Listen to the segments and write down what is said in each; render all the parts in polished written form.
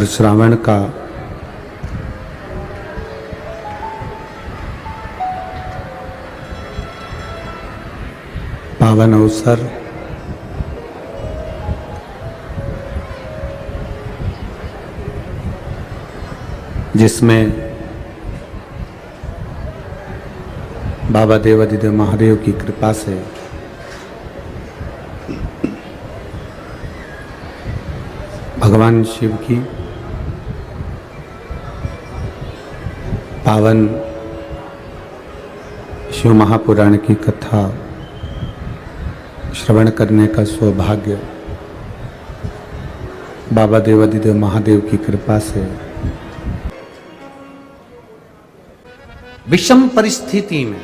और श्रावण का पावन अवसर जिसमें बाबा देवाधिदेव महादेव की कृपा से भगवान शिव की पावन शिव महापुराण की कथा श्रवण करने का सौभाग्य बाबा देवाधिदेव महादेव की कृपा से विषम परिस्थिति में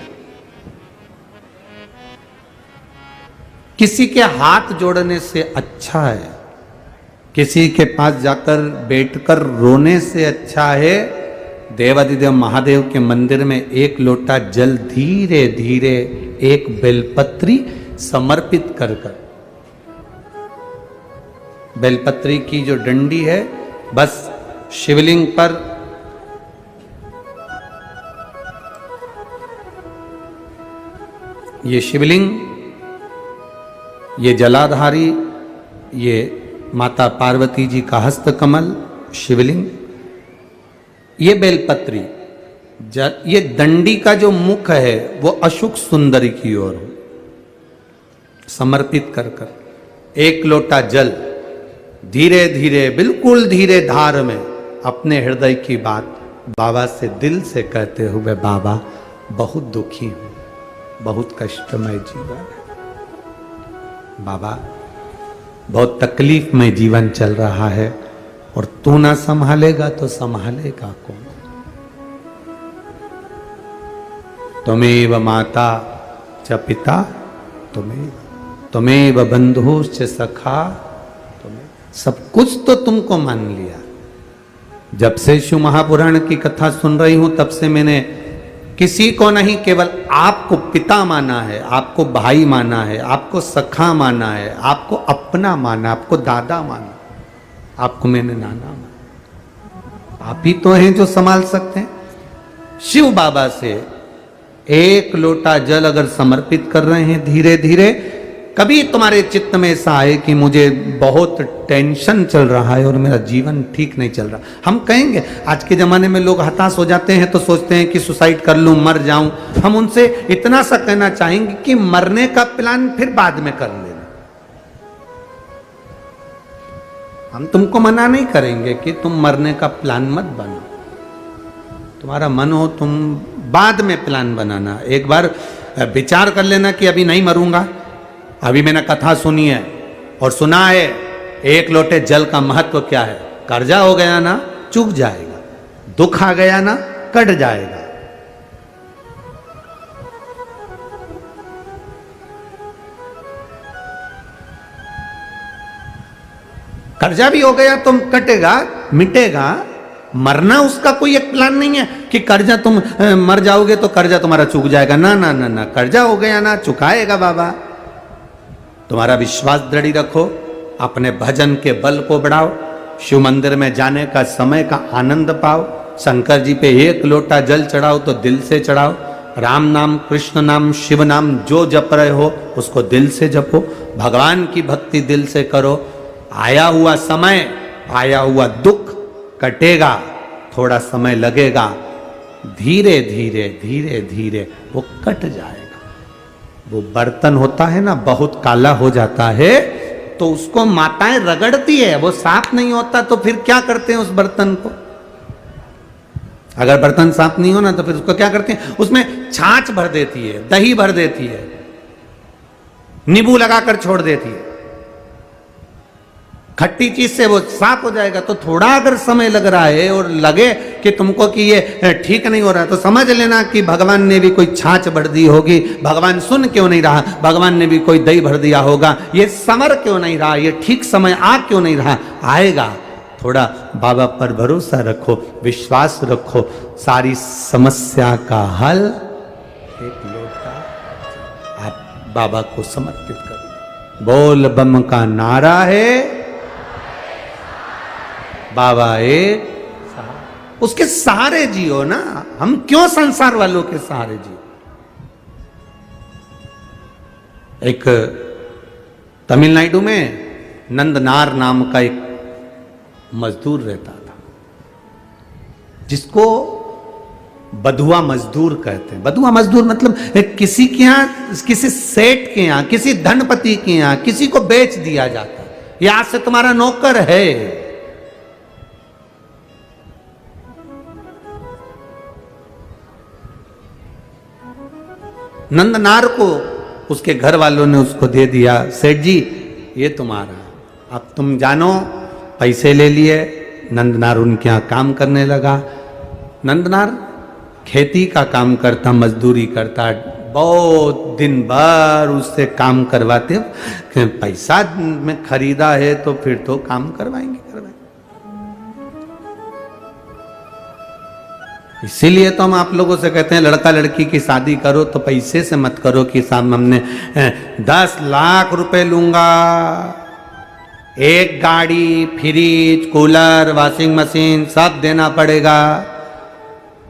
किसी के हाथ जोड़ने से अच्छा है, किसी के पास जाकर बैठकर रोने से अच्छा है देवाधिदेव महादेव के मंदिर में एक लोटा जल धीरे धीरे एक बेलपत्री समर्पित कर बेलपत्री की जो डंडी है बस शिवलिंग पर ये शिवलिंग, ये जलाधारी, ये माता पार्वती जी का हस्तकमल शिवलिंग, ये बेलपत्री, ये दंडी का जो मुख है वो अशुक सुंदरी की ओर समर्पित कर एक लोटा जल धीरे धीरे बिल्कुल धीरे धार में अपने हृदय की बात बाबा से दिल से कहते हुए, बाबा बहुत दुखी हूं, बहुत कष्टमय जीवन है, बाबा बहुत तकलीफ में जीवन चल रहा है और तू ना संभालेगा तो संभालेगा कौन? त्वमेव माता च पिता त्वमेव बंधुश्च सखा, सब कुछ तो तुमको मान लिया। जब से शिव महापुराण की कथा सुन रही हूं तब से मैंने किसी को नहीं केवल आपको पिता माना है, आपको भाई माना है, आपको सखा माना है, आपको अपना माना, आपको दादा माना, आपको मैंने नाना माना। आप ही तो हैं जो संभाल सकते हैं। शिव बाबा से एक लोटा जल अगर समर्पित कर रहे हैं धीरे धीरे, कभी तुम्हारे चित्त में ऐसा आए कि मुझे बहुत टेंशन चल रहा है और मेरा जीवन ठीक नहीं चल रहा, हम कहेंगे, आज के ज़माने में लोग हताश हो जाते हैं तो सोचते हैं कि सुसाइड कर लूँ, मर जाऊं। हम उनसे इतना सा कहना चाहेंगे कि मरने का प्लान फिर बाद में कर लेना। हम तुमको मना नहीं करेंगे कि तुम मरने का प्लान मत बनाओ, तुम्हारा मन हो तुम बाद में प्लान बनाना। एक बार विचार कर लेना कि अभी नहीं मरूंगा, अभी मैंने कथा सुनी है और सुना है एक लोटे जल का महत्व क्या है। कर्जा हो गया ना चूक जाएगा, दुख आ गया ना कट जाएगा। कर्जा भी हो गया तो कटेगा मिटेगा, मरना उसका कोई एक प्लान नहीं है कि कर्जा तुम मर जाओगे तो कर्जा तुम्हारा चूक जाएगा। ना ना ना ना, कर्जा हो गया ना चुकाएगा बाबा। तुम्हारा विश्वास दृढ़ रखो, अपने भजन के बल को बढ़ाओ, शिव मंदिर में जाने का समय का आनंद पाओ, शंकर जी पे एक लोटा जल चढ़ाओ तो दिल से चढ़ाओ, राम नाम कृष्ण नाम शिव नाम जो जप रहे हो उसको दिल से जपो, भगवान की भक्ति दिल से करो। आया हुआ समय, आया हुआ दुख कटेगा, थोड़ा समय लगेगा, धीरे धीरे धीरे धीरे वो कट जाएगा। वो बर्तन होता है ना बहुत काला हो जाता है तो उसको माताएं रगड़ती है, वो साफ नहीं होता तो फिर क्या करते हैं उस बर्तन को? अगर बर्तन साफ नहीं हो ना तो फिर उसको क्या करते हैं? उसमें छाछ भर देती है, दही भर देती है, नींबू लगाकर छोड़ देती है, खट्टी चीज से वो साफ हो जाएगा। तो थोड़ा अगर समय लग रहा है और लगे कि तुमको कि ये ठीक नहीं हो रहा है तो समझ लेना कि भगवान ने भी कोई छाछ भर दी होगी, भगवान सुन क्यों नहीं रहा, भगवान ने भी कोई दही भर दिया होगा, ये समर क्यों नहीं रहा, ये ठीक समय आ क्यों नहीं रहा, आएगा। थोड़ा बाबा पर भरोसा रखो, विश्वास रखो, सारी समस्या का हल एक लोटा आप बाबा को समर्पित करो। बोल बम का नारा है, बाबा एक, उसके सहारे जियो ना। हम क्यों संसार वालों के सहारे जियो? एक तमिलनाडु में नंदनार नाम का एक मजदूर रहता था, जिसको बधुआ मजदूर कहते हैं। बधुआ मजदूर मतलब किसी के यहां, किसी सेठ के यहां, किसी धनपति के यहां किसी को बेच दिया जाता है, ये आज से तुम्हारा नौकर है। नंदनार को उसके घर वालों ने उसको दे दिया, सेठ जी ये तुम्हारा, अब तुम जानो। पैसे ले लिए, नंदनार उनके यहाँ काम करने लगा। नंदनार खेती का काम करता, मजदूरी करता, बहुत दिन भर उससे काम करवाते। पैसा में खरीदा है तो फिर तो काम करवाएंगे। इसीलिए तो हम आप लोगों से कहते हैं लड़का लड़की की शादी करो तो पैसे से मत करो कि साहब हमने 10 लाख रुपए लूंगा, एक गाड़ी, फ्रिज, कूलर, वॉशिंग मशीन सब देना पड़ेगा,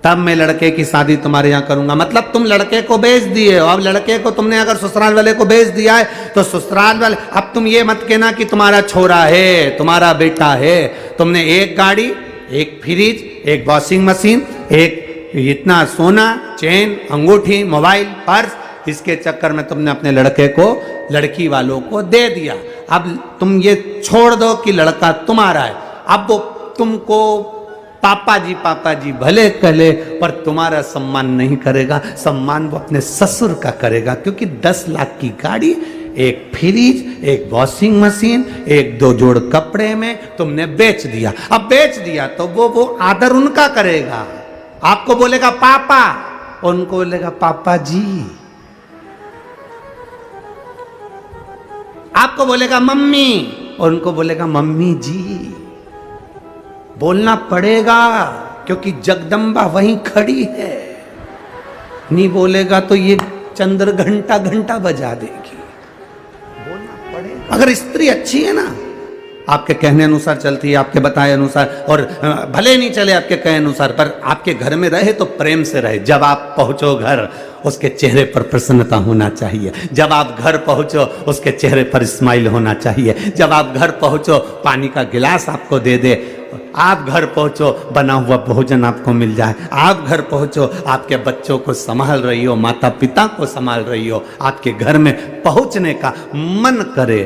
तब मैं लड़के की शादी तुम्हारे यहाँ करूंगा। मतलब तुम लड़के को बेच दिए हो। अब लड़के को तुमने अगर ससुराल वाले को बेच दिया है तो ससुराल वाले, अब तुम ये मत कहना कि तुम्हारा छोरा है, तुम्हारा बेटा है। तुमने एक गाड़ी, एक फ्रिज, एक वॉशिंग मशीन, एक इतना सोना, चेन, अंगूठी, मोबाइल, पर्स, इसके चक्कर में तुमने अपने लड़के को लड़की वालों को दे दिया। अब तुम ये छोड़ दो कि लड़का तुम्हारा है। अब वो तुमको पापा जी भले कहले, पर तुम्हारा सम्मान नहीं करेगा। सम्मान वो अपने ससुर का करेगा, क्योंकि 10 लाख की गाड़ी, एक फ्रिज, एक वॉशिंग मशीन, एक 2 जोड़ कपड़े में तुमने बेच दिया। अब बेच दिया तो वो आदर उनका करेगा। आपको बोलेगा पापा, उनको बोलेगा पापा जी। आपको बोलेगा मम्मी, उनको बोलेगा मम्मी जी। बोलना पड़ेगा, क्योंकि जगदम्बा वहीं खड़ी है। नहीं बोलेगा तो ये चंद्र घंटा घंटा बजा देगी। बोलना पड़ेगा। अगर स्त्री अच्छी है ना, आपके कहने अनुसार चलती है, आपके बताए अनुसार, और भले नहीं चले आपके कहे अनुसार, पर आपके घर में रहे तो प्रेम से रहे। जब आप पहुंचो घर, उसके चेहरे पर प्रसन्नता होना चाहिए। जब आप घर पहुंचो, उसके चेहरे पर स्माइल होना चाहिए। जब आप घर पहुंचो, पानी का गिलास आपको दे दे। आप घर पहुंचो, बना हुआ भोजन आपको मिल जाए। आप घर पहुंचो, आपके बच्चों को संभाल रही हो, माता पिता को संभाल रही हो, आपके घर में पहुंचने का मन करे।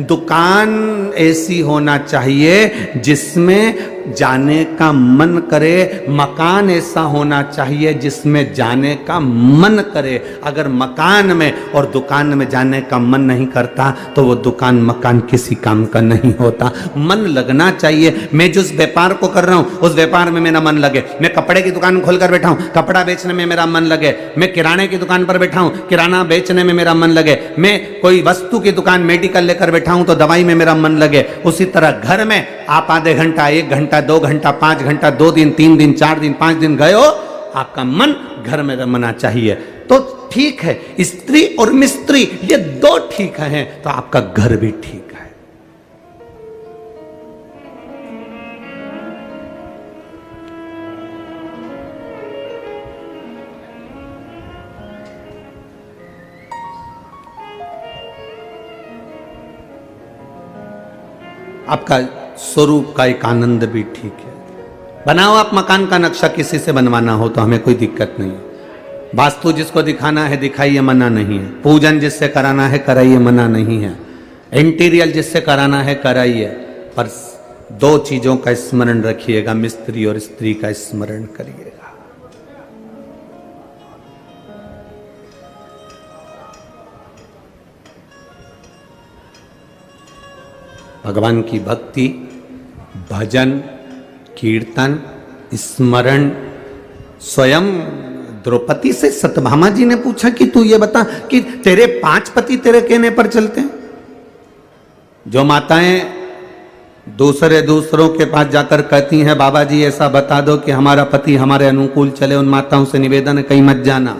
दुकान ऐसी होना चाहिए जिसमें जाने का मन करे। मकान ऐसा होना चाहिए जिसमें जाने का मन करे। अगर मकान में और दुकान में जाने का मन नहीं करता तो वो दुकान मकान किसी काम का नहीं होता। मन लगना चाहिए। मैं जिस व्यापार को कर रहा हूं उस व्यापार में मेरा मन लगे। मैं कपड़े की दुकान खोलकर बैठा हूं, कपड़ा बेचने में मेरा मन लगे। मैं किराने की दुकान पर बैठा हूं, किराना बेचने में मेरा मन लगे। मैं कोई वस्तु की दुकान, मेडिकल लेकर बैठा हूं तो दवाई में मेरा मन लगे। उसी तरह घर में आप आधे घंटा, 1 घंटा, 2 घंटा, 5 घंटा, 2 दिन, 3 दिन, 4 दिन, 5 दिन गए हो, आपका मन घर में रमना चाहिए तो ठीक है। स्त्री और मिस्त्री ये 2 ठीक हैं तो आपका घर भी ठीक है। आपका स्वरूप का एक आनंद भी ठीक है। बनाओ आप मकान का नक्शा, किसी से बनवाना हो तो हमें कोई दिक्कत नहीं है। वास्तु जिसको दिखाना है दिखाइए, मना नहीं है। पूजन जिससे कराना है कराइए, मना नहीं है। इंटीरियर जिससे कराना है कराइए, पर 2 चीजों का स्मरण रखिएगा, मिस्त्री और स्त्री का स्मरण करिएगा। भगवान की भक्ति, भजन, कीर्तन, स्मरण। स्वयं द्रौपदी से सत्यभामा जी ने पूछा कि तू ये बता कि तेरे 5 पति तेरे कहने पर चलते हैं। जो माताएं दूसरों के पास जाकर कहती हैं बाबा जी ऐसा बता दो कि हमारा पति हमारे अनुकूल चले, उन माताओं से निवेदन है कहीं मत जाना।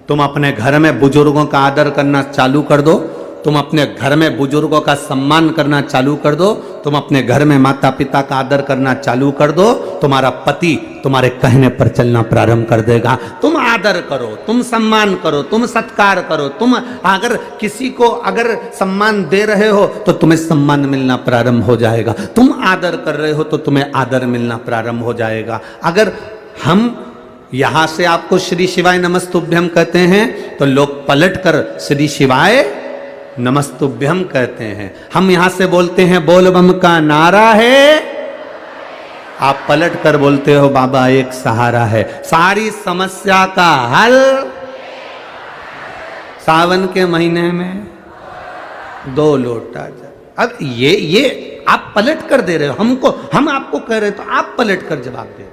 तुम अपने घर में बुजुर्गों का आदर करना चालू कर दो, तुम अपने घर में बुजुर्गों का सम्मान करना चालू कर दो, तुम अपने घर में माता पिता का आदर करना चालू कर दो, तुम्हारा पति तुम्हारे कहने पर चलना प्रारंभ कर देगा। तुम आदर करो, तुम सम्मान करो, तुम सत्कार करो, तुम अगर किसी को अगर सम्मान दे रहे हो तो तुम्हें सम्मान मिलना प्रारंभ हो जाएगा, तुम आदर कर रहे हो तो तुम्हें आदर मिलना प्रारंभ हो जाएगा। अगर हम यहां से आपको श्री शिवाय नमस्तुभ्यम कहते हैं तो लोग पलट कर श्री शिवाय नमस्तुभ्यम कहते हैं। हम यहां से बोलते हैं बोल बम का नारा है, आप पलट कर बोलते हो बाबा एक सहारा है। सारी समस्या का हल सावन के महीने में 2 लोटा जल। अब ये आप पलट कर दे रहे हो हमको, हम आपको कह रहे तो आप पलट कर जवाब दे रहे हो।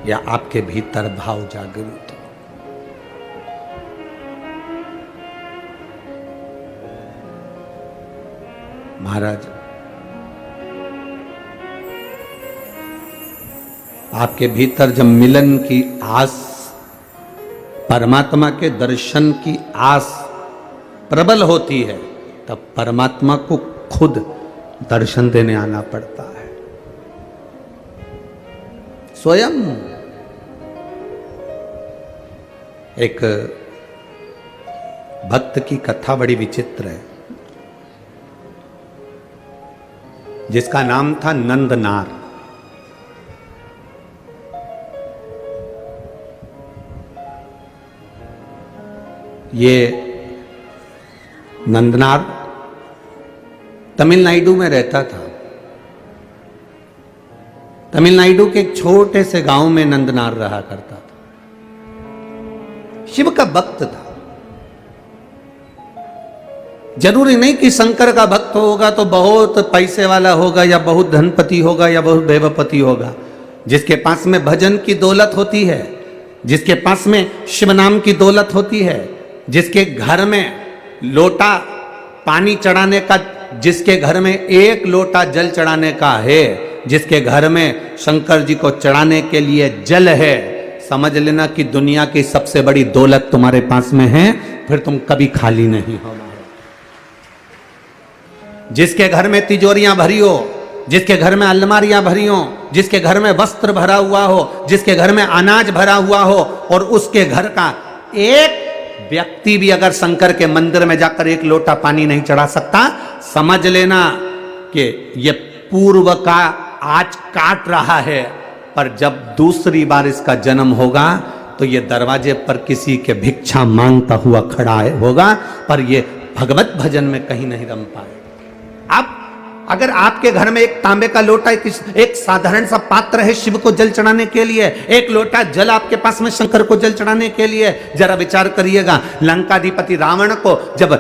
या आपके भीतर भाव जागृत हो। महाराज आपके भीतर जब मिलन की आस, परमात्मा के दर्शन की आस प्रबल होती है तब परमात्मा को खुद दर्शन देने आना पड़ता है स्वयं। एक भक्त की कथा बड़ी विचित्र है जिसका नाम था नंदनार। ये नंदनार तमिलनाडु में रहता था। तमिलनाडु के एक छोटे से गांव में नंदनार रहा करता था। शिव का भक्त था। जरूरी नहीं कि शंकर का भक्त होगा तो बहुत पैसे वाला होगा या बहुत धनपति होगा या बहुत देवपति होगा। जिसके पास में भजन की दौलत होती है, जिसके पास में शिव नाम की दौलत होती है, जिसके घर में लोटा पानी चढ़ाने का, जिसके घर में 1 लोटा जल चढ़ाने का है, जिसके घर में शंकर जी को चढ़ाने के लिए जल है, समझ लेना कि दुनिया की सबसे बड़ी दौलत तुम्हारे पास में है, फिर तुम कभी खाली नहीं हो। जिसके घर में तिजोरियां भरी हो, जिसके घर में अलमारियां भरी हो, जिसके घर में वस्त्र भरा हुआ हो, जिसके घर में अनाज भरा हुआ हो, और उसके घर का एक व्यक्ति भी अगर शंकर के मंदिर में जाकर 1 लोटा पानी नहीं चढ़ा सकता, समझ लेना कि ये पूर्व का आज काट रहा है, पर जब दूसरी बार इसका जन्म होगा तो ये दरवाजे पर किसी के भिक्षा मांगता हुआ खड़ा होगा, पर ये भगवत भजन में कहीं नहीं रम पाए। अब अगर आपके घर में एक तांबे का लोटा, एक साधारण सा पात्र है शिव को जल चढ़ाने के लिए, 1 लोटा जल आपके पास में शंकर को जल चढ़ाने के लिए, जरा विचार करिएगा। लंकाधिपति रावण को जब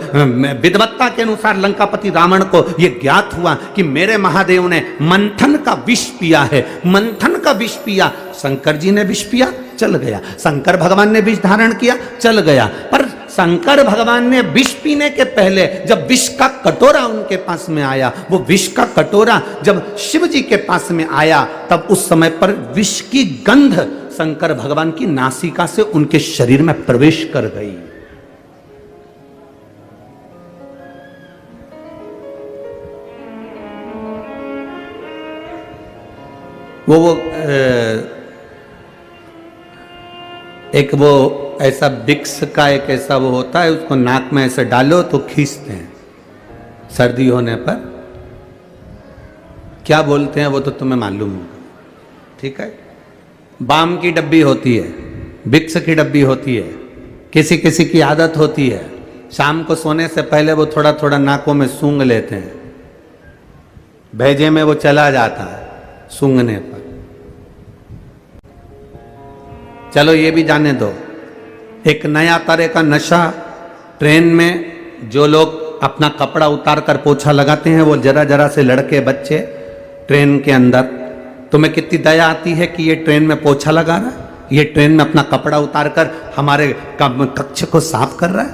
विद्वत्ता के अनुसार लंकापति रावण को यह ज्ञात हुआ कि मेरे महादेव ने मंथन का विष पिया है, मंथन का विष पिया, शंकर जी ने विष पिया, चल गया। शंकर भगवान ने विष धारण किया, चल गया। पर शंकर भगवान ने विष पीने के पहले जब विष का कटोरा उनके पास में आया, वो विष का कटोरा जब शिव जी के पास में आया, तब उस समय पर विष की गंध शंकर भगवान की नासिका से उनके शरीर में प्रवेश कर गई। वो एक वो ऐसा विक्स का एक ऐसा वो होता है, उसको नाक में ऐसे डालो तो खींचते हैं सर्दी होने पर। क्या बोलते हैं वो तो तुम्हें मालूम होगा, ठीक है। बाम की डब्बी होती है, विक्स की डब्बी होती है। किसी किसी की आदत होती है शाम को सोने से पहले वो थोड़ा थोड़ा नाकों में सूंघ लेते हैं, भेजे में वो चला जाता है सूंघने पर। चलो ये भी जाने दो, एक नया तरह का नशा ट्रेन में जो लोग अपना कपड़ा उतार कर पोछा लगाते हैं, वो जरा जरा से लड़के बच्चे ट्रेन के अंदर, तुम्हें कितनी दया आती है कि ये ट्रेन में पोछा लगा रहा है, ये ट्रेन में अपना कपड़ा उतार कर हमारे कक्ष को साफ कर रहा है,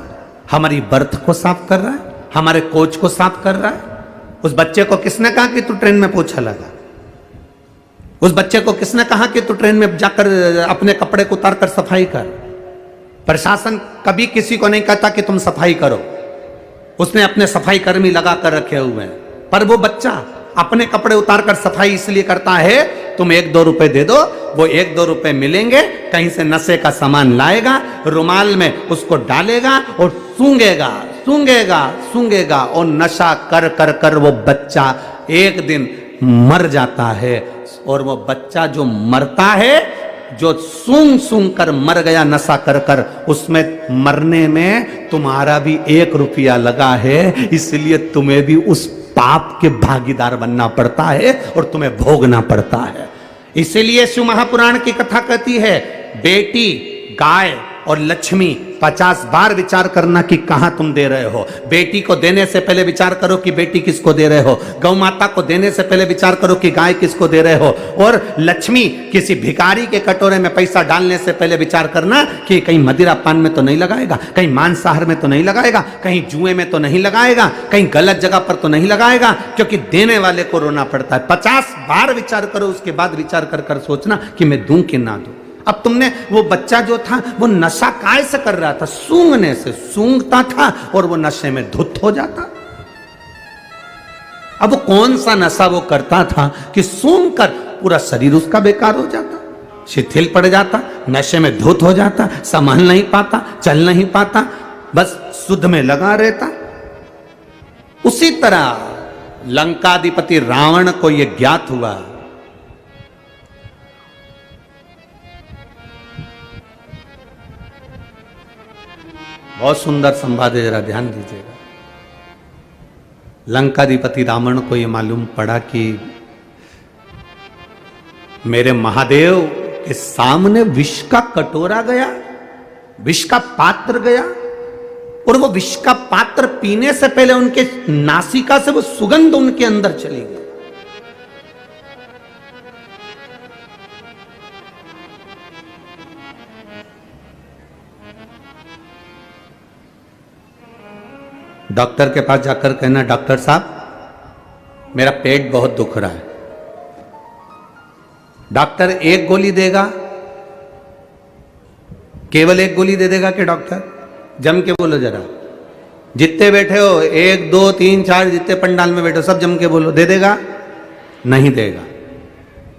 हमारी बर्थ को साफ कर रहा है। हमारे कोच को साफ कर रहा है। उस बच्चे को किसने कहा कि तू ट्रेन में पोछा लगा? उस बच्चे को किसने कहा कि तू ट्रेन में जाकर अपने कपड़े को उतार कर सफाई कर? प्रशासन कभी किसी को नहीं कहता कि तुम सफाई करो, उसने अपने सफाई कर्मी लगा कर रखे हुए हैं। पर वो बच्चा अपने कपड़े उतार कर सफाई इसलिए करता है, तुम 1-2 रुपए दे दो, वो 1-2 रुपए मिलेंगे, कहीं से नशे का सामान लाएगा, रुमाल में उसको डालेगा और सूंघेगा सूंघेगा सूंघेगा, और नशा कर कर कर वो बच्चा एक दिन मर जाता है। और वो बच्चा जो मरता है, जो सूंघ सूंघ कर मर गया नशा कर कर, उसमें मरने में तुम्हारा भी 1 रुपया लगा है, इसलिए तुम्हें भी उस पाप के भागीदार बनना पड़ता है और तुम्हें भोगना पड़ता है। इसीलिए शिव महापुराण की कथा कहती है, बेटी, गाय और लक्ष्मी 50 बार विचार करना कि कहां तुम दे रहे हो। बेटी को देने से पहले विचार करो कि बेटी किसको दे रहे हो। गौ माता को देने से पहले विचार करो कि गाय किसको दे रहे हो। और लक्ष्मी, किसी भिखारी के कटोरे में पैसा डालने से पहले विचार करना कि कहीं मदिरा पान में तो नहीं लगाएगा, कहीं मांसाहार में तो नहीं लगाएगा, कहीं जुए में तो नहीं लगाएगा, कहीं गलत जगह पर तो नहीं लगाएगा, क्योंकि देने वाले को रोना पड़ता है। 50 बार विचार करो, उसके बाद विचार कर कर सोचना कि मैं दूं कि ना दूं। अब तुमने, वो बच्चा जो था वो नशा काय से कर रहा था? सूंघने से। सूंघता था और वो नशे में धुत हो जाता। अब वो कौन सा नशा वो करता था कि सूंघ कर पूरा शरीर उसका बेकार हो जाता, शिथिल पड़ जाता, नशे में धुत हो जाता, संभल नहीं पाता, चल नहीं पाता, बस शुद्ध में लगा रहता। उसी तरह लंकाधिपति रावण को यह ज्ञात हुआ, बहुत सुंदर संवाद है, जरा ध्यान दीजिएगा। लंकाधिपति रावण को यह मालूम पड़ा कि मेरे महादेव के सामने विष का कटोरा गया, विष का पात्र गया, और वो विष का पात्र पीने से पहले उनके नासिका से वो सुगंध उनके अंदर चली गई। डॉक्टर के पास जाकर कहना, डॉक्टर साहब मेरा पेट बहुत दुख रहा है। डॉक्टर 1 गोली देगा, केवल 1 गोली दे देगा कि डॉक्टर? जम के बोलो जरा, जितने बैठे हो 1 2 3 4 जितने पंडाल में बैठे हो सब जम के बोलो, दे देगा? नहीं देगा।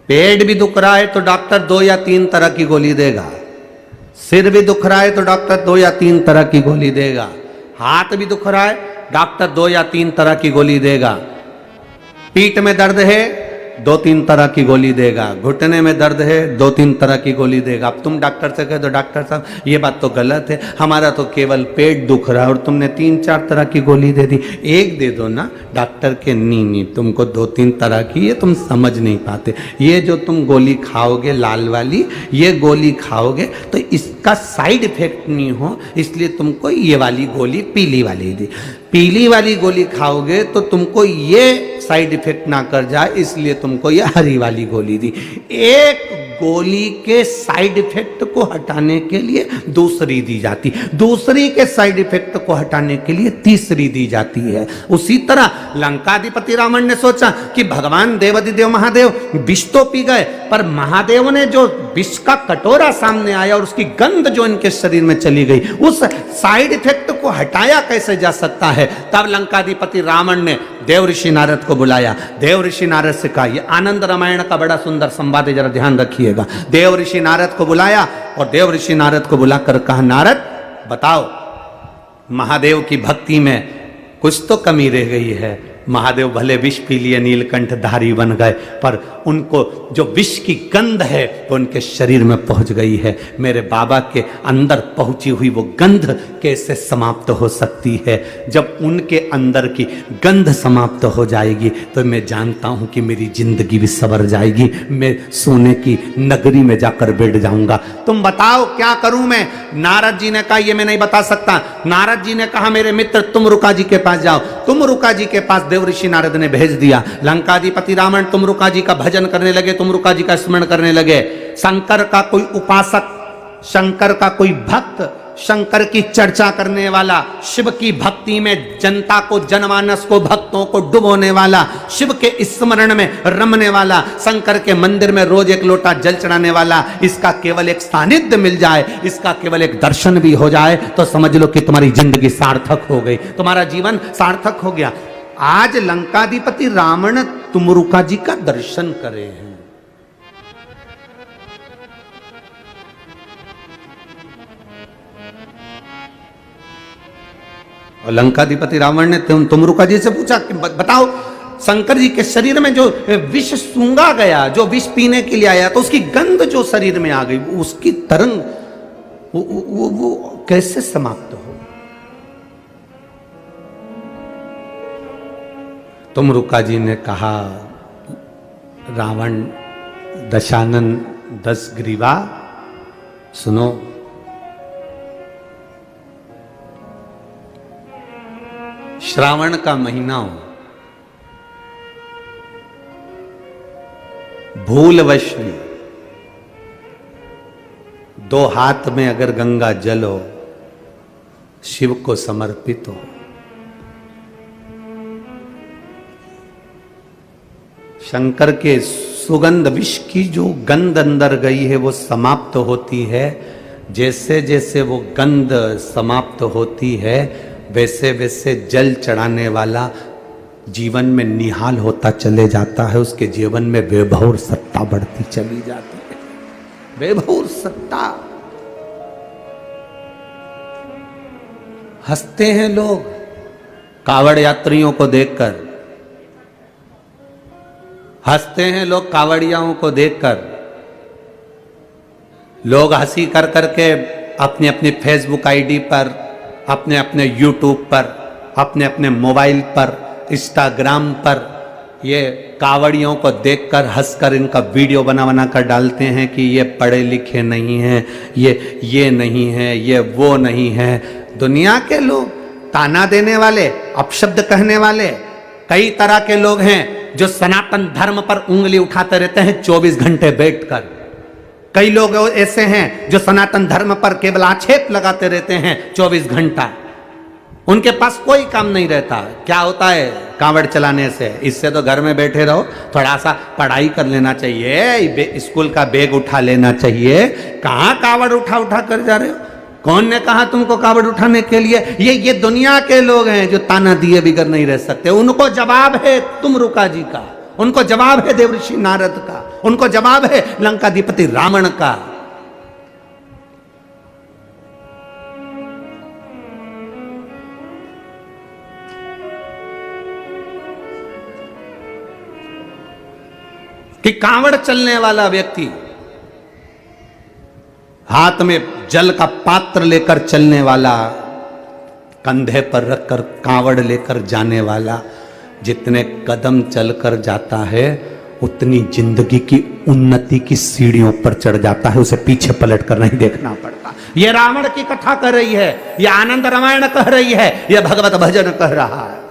पेट भी दुख रहा है तो डॉक्टर 2 या 3 तरह की गोली देगा। सिर भी दुख रहा है तो डॉक्टर 2 या 3 तरह की गोली देगा। हाथ भी दुख रहा है, डॉक्टर 2 या 3 तरह की गोली देगा। पीठ में दर्द है, 2-3 तरह की गोली देगा। घुटने में दर्द है, 2-3 तरह की गोली देगा। अब तुम डॉक्टर से कह दो, डॉक्टर साहब ये बात तो गलत है, हमारा तो केवल पेट दुख रहा है और तुमने 3-4 तरह की गोली दे दी। 1 दे दो ना। डॉक्टर के नहीं, तुमको 2-3 तरह की, ये तुम समझ नहीं पाते। ये जो तुम गोली खाओगे लाल वाली, ये गोली खाओगे तो इसका साइड इफेक्ट नहीं हो, इसलिए तुमको ये वाली गोली पीली वाली दी। पीली वाली गोली खाओगे तो तुमको ये साइड इफेक्ट ना कर जाए, इसलिए तुमको ये हरी वाली गोली दी। एक गोली के साइड इफेक्ट को हटाने के लिए दूसरी दी जाती, दूसरी के साइड इफेक्ट को हटाने के लिए तीसरी दी जाती है। उसी तरह लंकाधिपति रावण ने सोचा कि भगवान देवाधिदेव महादेव विष तो पी गए, पर महादेव ने जो विष का कटोरा सामने आया और उसकी गंध जो इनके शरीर में चली गई, उस साइड इफेक्ट को हटाया कैसे जा सकता है? तब लंकाधिपति रावण ने देव ऋषि नारद को बुलाया। देव ऋषि नारद से कहा, यह आनंद रामायण का बड़ा सुंदर संवाद है, जरा ध्यान रखिएगा। देव ऋषि नारद को बुलाया और देव ऋषि नारद को बुलाकर कहा, नारद बताओ, महादेव की भक्ति में कुछ तो कमी रह गई है। महादेव भले विष पी लिए, नीलकंठ धारी बन गए, पर उनको जो विष की गंध है वो उनके शरीर में पहुंच गई है। मेरे बाबा के अंदर पहुंची हुई वो गंध कैसे समाप्त हो सकती है? जब उनके अंदर की गंध समाप्त हो जाएगी तो मैं जानता हूं कि मेरी जिंदगी भी सवर जाएगी, मैं सोने की नगरी में जाकर बैठ जाऊंगा। तुम बताओ क्या करूं मैं? नारद जी ने कहा, ये मैं नहीं बता सकता। नारद जी ने कहा, मेरे मित्र तुम रुका जी के पास जाओ। तुम रुका जी के पास देव ऋषि नारद ने भेज दिया। लंकाधिपति रावण तुम रुका जी का भजन करने लगे, तुम रुका जी का स्मरण करने लगे। शंकर का कोई उपासक, शंकर का कोई भक्त, शंकर की चर्चा करने वाला, शिव की भक्ति में जनता को, जनमानस को, भक्तों को डुबोने वाला, शिव के स्मरण में रमने वाला, शंकर के मंदिर में रोज एक लोटा जल चढ़ाने वाला, इसका केवल एक सानिध्य मिल जाए, इसका केवल एक दर्शन भी हो जाए तो समझ लो कि तुम्हारी जिंदगी सार्थक हो गई, तुम्हारा जीवन सार्थक हो गया। आज लंकाधिपति रावण तुमरुका जी का दर्शन करे हैं। और लंकाधिपति रावण ने तुमरुका जी से पूछा कि बताओ, शंकर जी के शरीर में जो विष सूंघा गया, जो विष पीने के लिए आया, तो उसकी गंध जो शरीर में आ गई, उसकी तरंग वो कैसे समाप्त हो? तुमरुका जी ने कहा, रावण दशानन 10 ग्रीवा, सुनो, श्रावण का महीना हो, भूलवश में 2 हाथ में अगर गंगा जल हो, शिव को समर्पित हो, शंकर के सुगंध, विष की जो गंध अंदर गई है वो समाप्त होती है। जैसे जैसे वो गंध समाप्त होती है, वैसे वैसे जल चढ़ाने वाला जीवन में निहाल होता चले जाता है, उसके जीवन में वैभव और सत्ता बढ़ती चली जाती है। वैभव और सत्ता। हंसते हैं लोग कावड़ यात्रियों को देखकर, हंसते हैं लोग कावड़ियाओं को देखकर। लोग हंसी कर करके अपनी अपनी फेसबुक आईडी पर, अपने अपने यूट्यूब पर, अपने अपने मोबाइल पर, इंस्टाग्राम पर ये कावड़ियों को देखकर हंसकर इनका वीडियो बना बना कर डालते हैं कि ये पढ़े लिखे नहीं हैं, ये नहीं है, ये वो नहीं है। दुनिया के लोग, ताना देने वाले, अपशब्द कहने वाले, कई तरह के लोग हैं जो सनातन धर्म पर उंगली उठाते रहते हैं 24 घंटे बैठकर। कई लोग ऐसे हैं जो सनातन धर्म पर केवल आक्षेप लगाते रहते हैं 24 घंटा। उनके पास कोई काम नहीं रहता। क्या होता है कांवड़ चलाने से? इससे तो घर में बैठे रहो, थोड़ा सा पढ़ाई कर लेना चाहिए, स्कूल का बैग उठा लेना चाहिए। कहाँ कांवड़ उठा उठा कर जा रहे हो? कौन ने कहा तुमको कांवड़ उठाने के लिए? ये दुनिया के लोग हैं जो ताना दिए बिगर नहीं रह सकते। उनको जवाब है तुमरुका जी का, उनको जवाब है देवर्षि नारद का, उनको जवाब है लंकाधिपति रावण का। कि कांवड़ चलने वाला व्यक्ति, हाथ में जल का पात्र लेकर चलने वाला, कंधे पर रखकर कांवड़ लेकर जाने वाला, जितने कदम चलकर जाता है उतनी जिंदगी की उन्नति की सीढ़ियों पर चढ़ जाता है। उसे पीछे पलट कर नहीं देखना पड़ता। यह रावण की कथा कर रही है, यह आनंद रामायण कह रही है, यह भगवत भजन कह रहा है।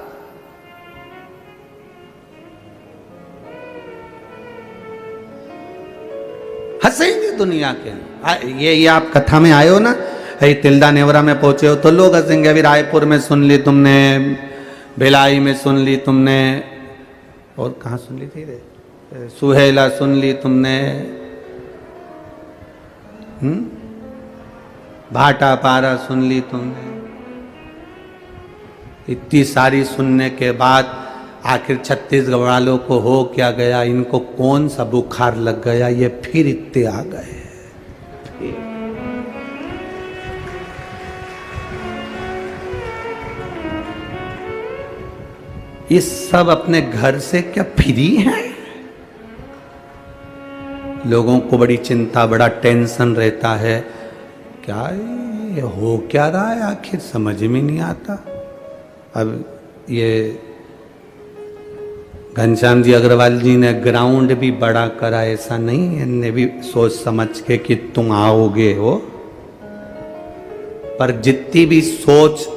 हंसेंगे दुनिया के। ये आप कथा में आए हो ना, तिल्दा नेवरा में पहुंचे हो तो लोग हंसेंगे। अभी रायपुर में सुन ली तुमने, भिलाई में सुन ली तुमने, और कहाँ सुन ली थी रे? सुहेला सुन ली तुमने, भाटा पारा सुन ली तुमने। इतनी सारी सुनने के बाद आखिर छत्तीसगढ़ वालों को हो क्या गया? इनको कौन सा बुखार लग गया? ये फिर इतने आ गए। ये सब अपने घर से क्या फ्री हैं? लोगों को बड़ी चिंता, बड़ा टेंशन रहता है। क्या ये हो क्या रहा है आखिर समझ में नहीं आता। अब ये घनश्याम जी अग्रवाल जी ने ग्राउंड भी बड़ा करा, ऐसा नहीं है, इन्हें भी सोच समझ के कि तुम आओगे हो। पर जितनी भी सोच,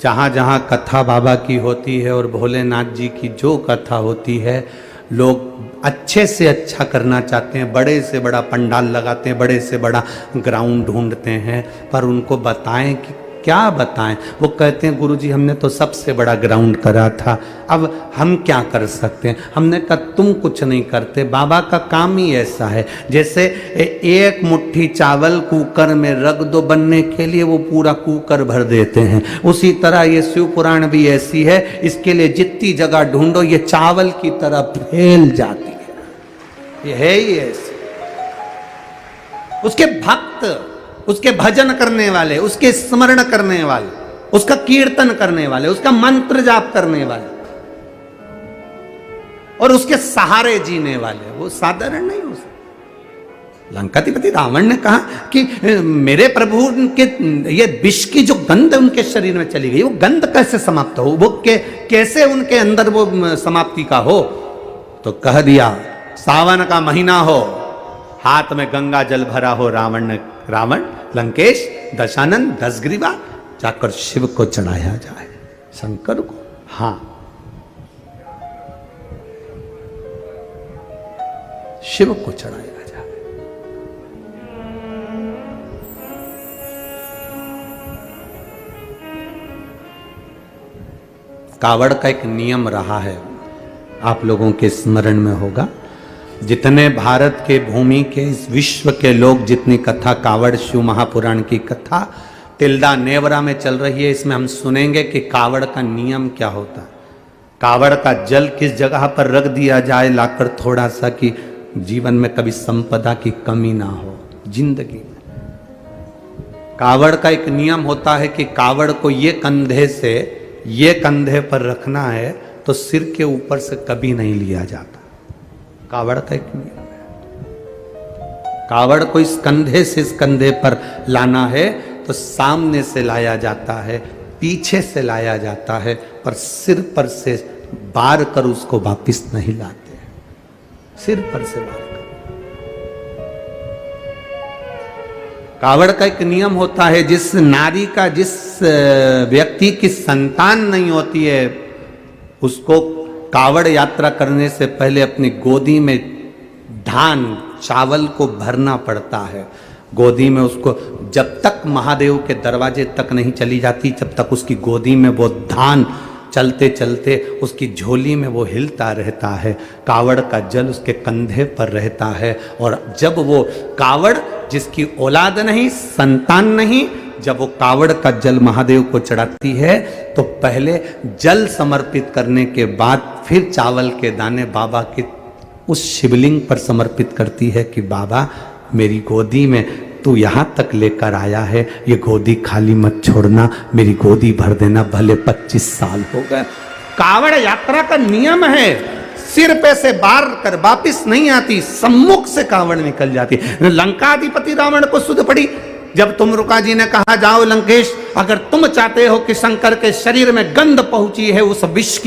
जहाँ जहाँ कथा बाबा की होती है और भोलेनाथ जी की जो कथा होती है, लोग अच्छे से अच्छा करना चाहते हैं, बड़े से बड़ा पंडाल लगाते हैं, बड़े से बड़ा ग्राउंड ढूंढते हैं, पर उनको बताएं कि क्या बताएं। वो कहते हैं गुरुजी हमने तो सबसे बड़ा ग्राउंड करा था, अब हम क्या कर सकते हैं। हमने कहा तुम कुछ नहीं करते, बाबा का काम ही ऐसा है। जैसे एक मुट्ठी चावल कुकर में रख दो बनने के लिए, वो पूरा कुकर भर देते हैं। उसी तरह ये शिव पुराण भी ऐसी है, इसके लिए जितनी जगह ढूंढो ये चावल की तरह फैल जाती है। ये है ही ऐसे। उसके भक्त, उसके भजन करने वाले, उसके स्मरण करने वाले, उसका कीर्तन करने वाले, उसका मंत्र जाप करने वाले और उसके सहारे जीने वाले, वो साधारण नहीं हो सकते। लंकाधिपति रावण ने कहा कि मेरे प्रभु के ये विष की जो गंध उनके शरीर में चली गई, वो गंध कैसे समाप्त हो, वो कैसे उनके अंदर वो समाप्ति का हो। तो कह दिया सावन का महीना हो, हाथ में गंगा जल भरा हो, रावण लंकेश दशानन 10 ग्रीवा जाकर शिव को चढ़ाया जाए, शंकर को। हां, शिव को चढ़ाया जाए। कावड़ का एक नियम रहा है, आप लोगों के स्मरण में होगा। जितने भारत के भूमि के, इस विश्व के लोग जितनी कथा कावड़ शिव महापुराण की कथा तिल्दा नेवरा में चल रही है, इसमें हम सुनेंगे कि कावड़ का नियम क्या होता है। कावड़ का जल किस जगह पर रख दिया जाए लाकर थोड़ा सा, कि जीवन में कभी संपदा की कमी ना हो जिंदगी में। कावड़ का एक नियम होता है कि कावड़ को ये कंधे से ये कंधे पर रखना है तो सिर के ऊपर से कभी नहीं लिया जाता। कावड़ का एक नियम है। कावड़ को इस कंधे से इस कंधे पर लाना है तो सामने से लाया जाता है, पीछे से लाया जाता है, पर सिर पर से बार कर उसको वापिस नहीं लाते, सिर पर से बार कर। कावड़ का एक नियम होता है, जिस नारी का, जिस व्यक्ति की संतान नहीं होती है, उसको कावड़ यात्रा करने से पहले अपनी गोदी में धान चावल को भरना पड़ता है। गोदी में उसको जब तक महादेव के दरवाजे तक नहीं चली जाती, जब तक उसकी गोदी में वो धान चलते चलते उसकी झोली में वो हिलता रहता है। कावड़ का जल उसके कंधे पर रहता है, और जब वो कावड़, जिसकी औलाद नहीं, संतान नहीं, जब वो कावड़ का जल महादेव को चढ़ाती है तो पहले जल समर्पित करने के बाद फिर चावल के दाने बाबा के उस शिवलिंग पर समर्पित करती है कि बाबा मेरी गोदी में तू यहाँ तक लेकर आया है, ये गोदी खाली मत छोड़ना, मेरी गोदी भर देना, भले 25 साल हो गए। कावड़ यात्रा का नियम है, सिर पे से बार कर वापिस नहीं आती, सम्मुख से कावड़ निकल जाती। लंकाधिपति रावण को सुध पड़ी जब तुमरुका जी ने कहा जाओ लंकेश, अगर तुम चाहते हो कि शंकर के शरीर में गंध पहुंची है, उस विष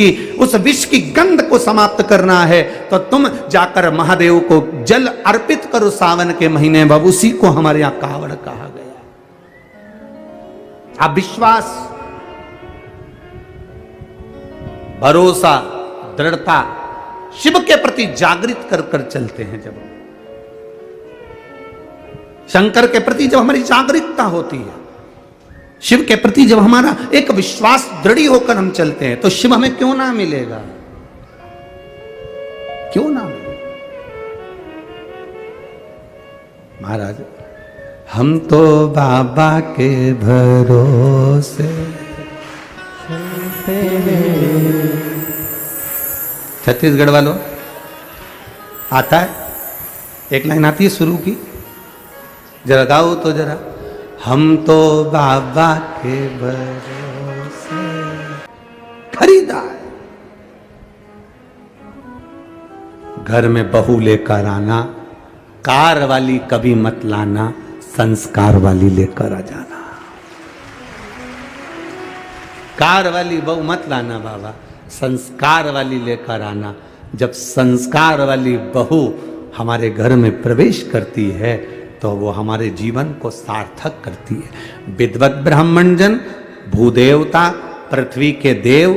की गंध को समाप्त करना है, तो तुम जाकर महादेव को जल अर्पित करो सावन के महीने में। उसी को हमारे यहां कावड़ कहा गया। अब विश्वास, भरोसा, दृढ़ता शिव के प्रति जागृत कर कर चलते हैं। जब शंकर के प्रति जब हमारी जागरूकता होती है, शिव के प्रति जब हमारा एक विश्वास दृढ़ होकर हम चलते हैं, तो शिव हमें क्यों ना मिलेगा, क्यों ना मिलेगा। महाराज, हम तो बाबा के भरोसे छत्तीसगढ़ वालों आता है, एक लाइन आती है शुरू की, जरा गाओ तो जरा। हम तो बाबा के भरोसे खरीदा है। घर में बहू लेकर आना, कार वाली कभी मत लाना, संस्कार वाली लेकर आ जाना। कार वाली बहू मत लाना बाबा, संस्कार वाली लेकर आना। जब संस्कार वाली बहू हमारे घर में प्रवेश करती है तो वो हमारे जीवन को सार्थक करती है। विद्वत ब्राह्मण जन, भूदेवता, पृथ्वी के देव,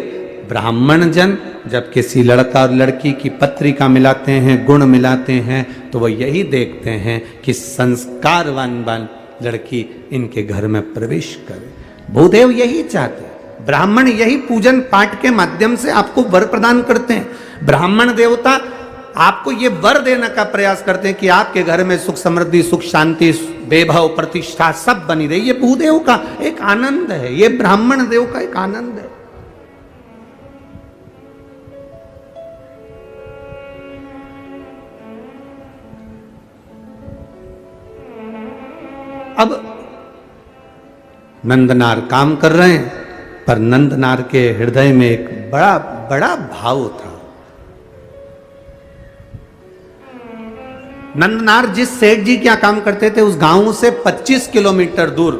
ब्राह्मण जन जब किसी लड़का और लड़की की पत्रिका मिलाते हैं, गुण मिलाते हैं, तो वो यही देखते हैं कि संस्कारवान लड़की इनके घर में प्रवेश करे। भूदेव यही चाहते हैं, ब्राह्मण यही पूजन पाठ के माध्यम से आपको वर प्रदान करते हैं। ब्राह्मण देवता आपको ये वर देने का प्रयास करते हैं कि आपके घर में सुख समृद्धि, सुख शांति, वैभव, प्रतिष्ठा सब बनी रही। ये भूदेव का एक आनंद है, ये ब्राह्मण देव का एक आनंद है। अब नंदनार काम कर रहे हैं, पर नंदनार के हृदय में एक बड़ा बड़ा भाव था। नंदनार जिस सेठ जी क्या काम करते थे, उस गांव से 25 किलोमीटर दूर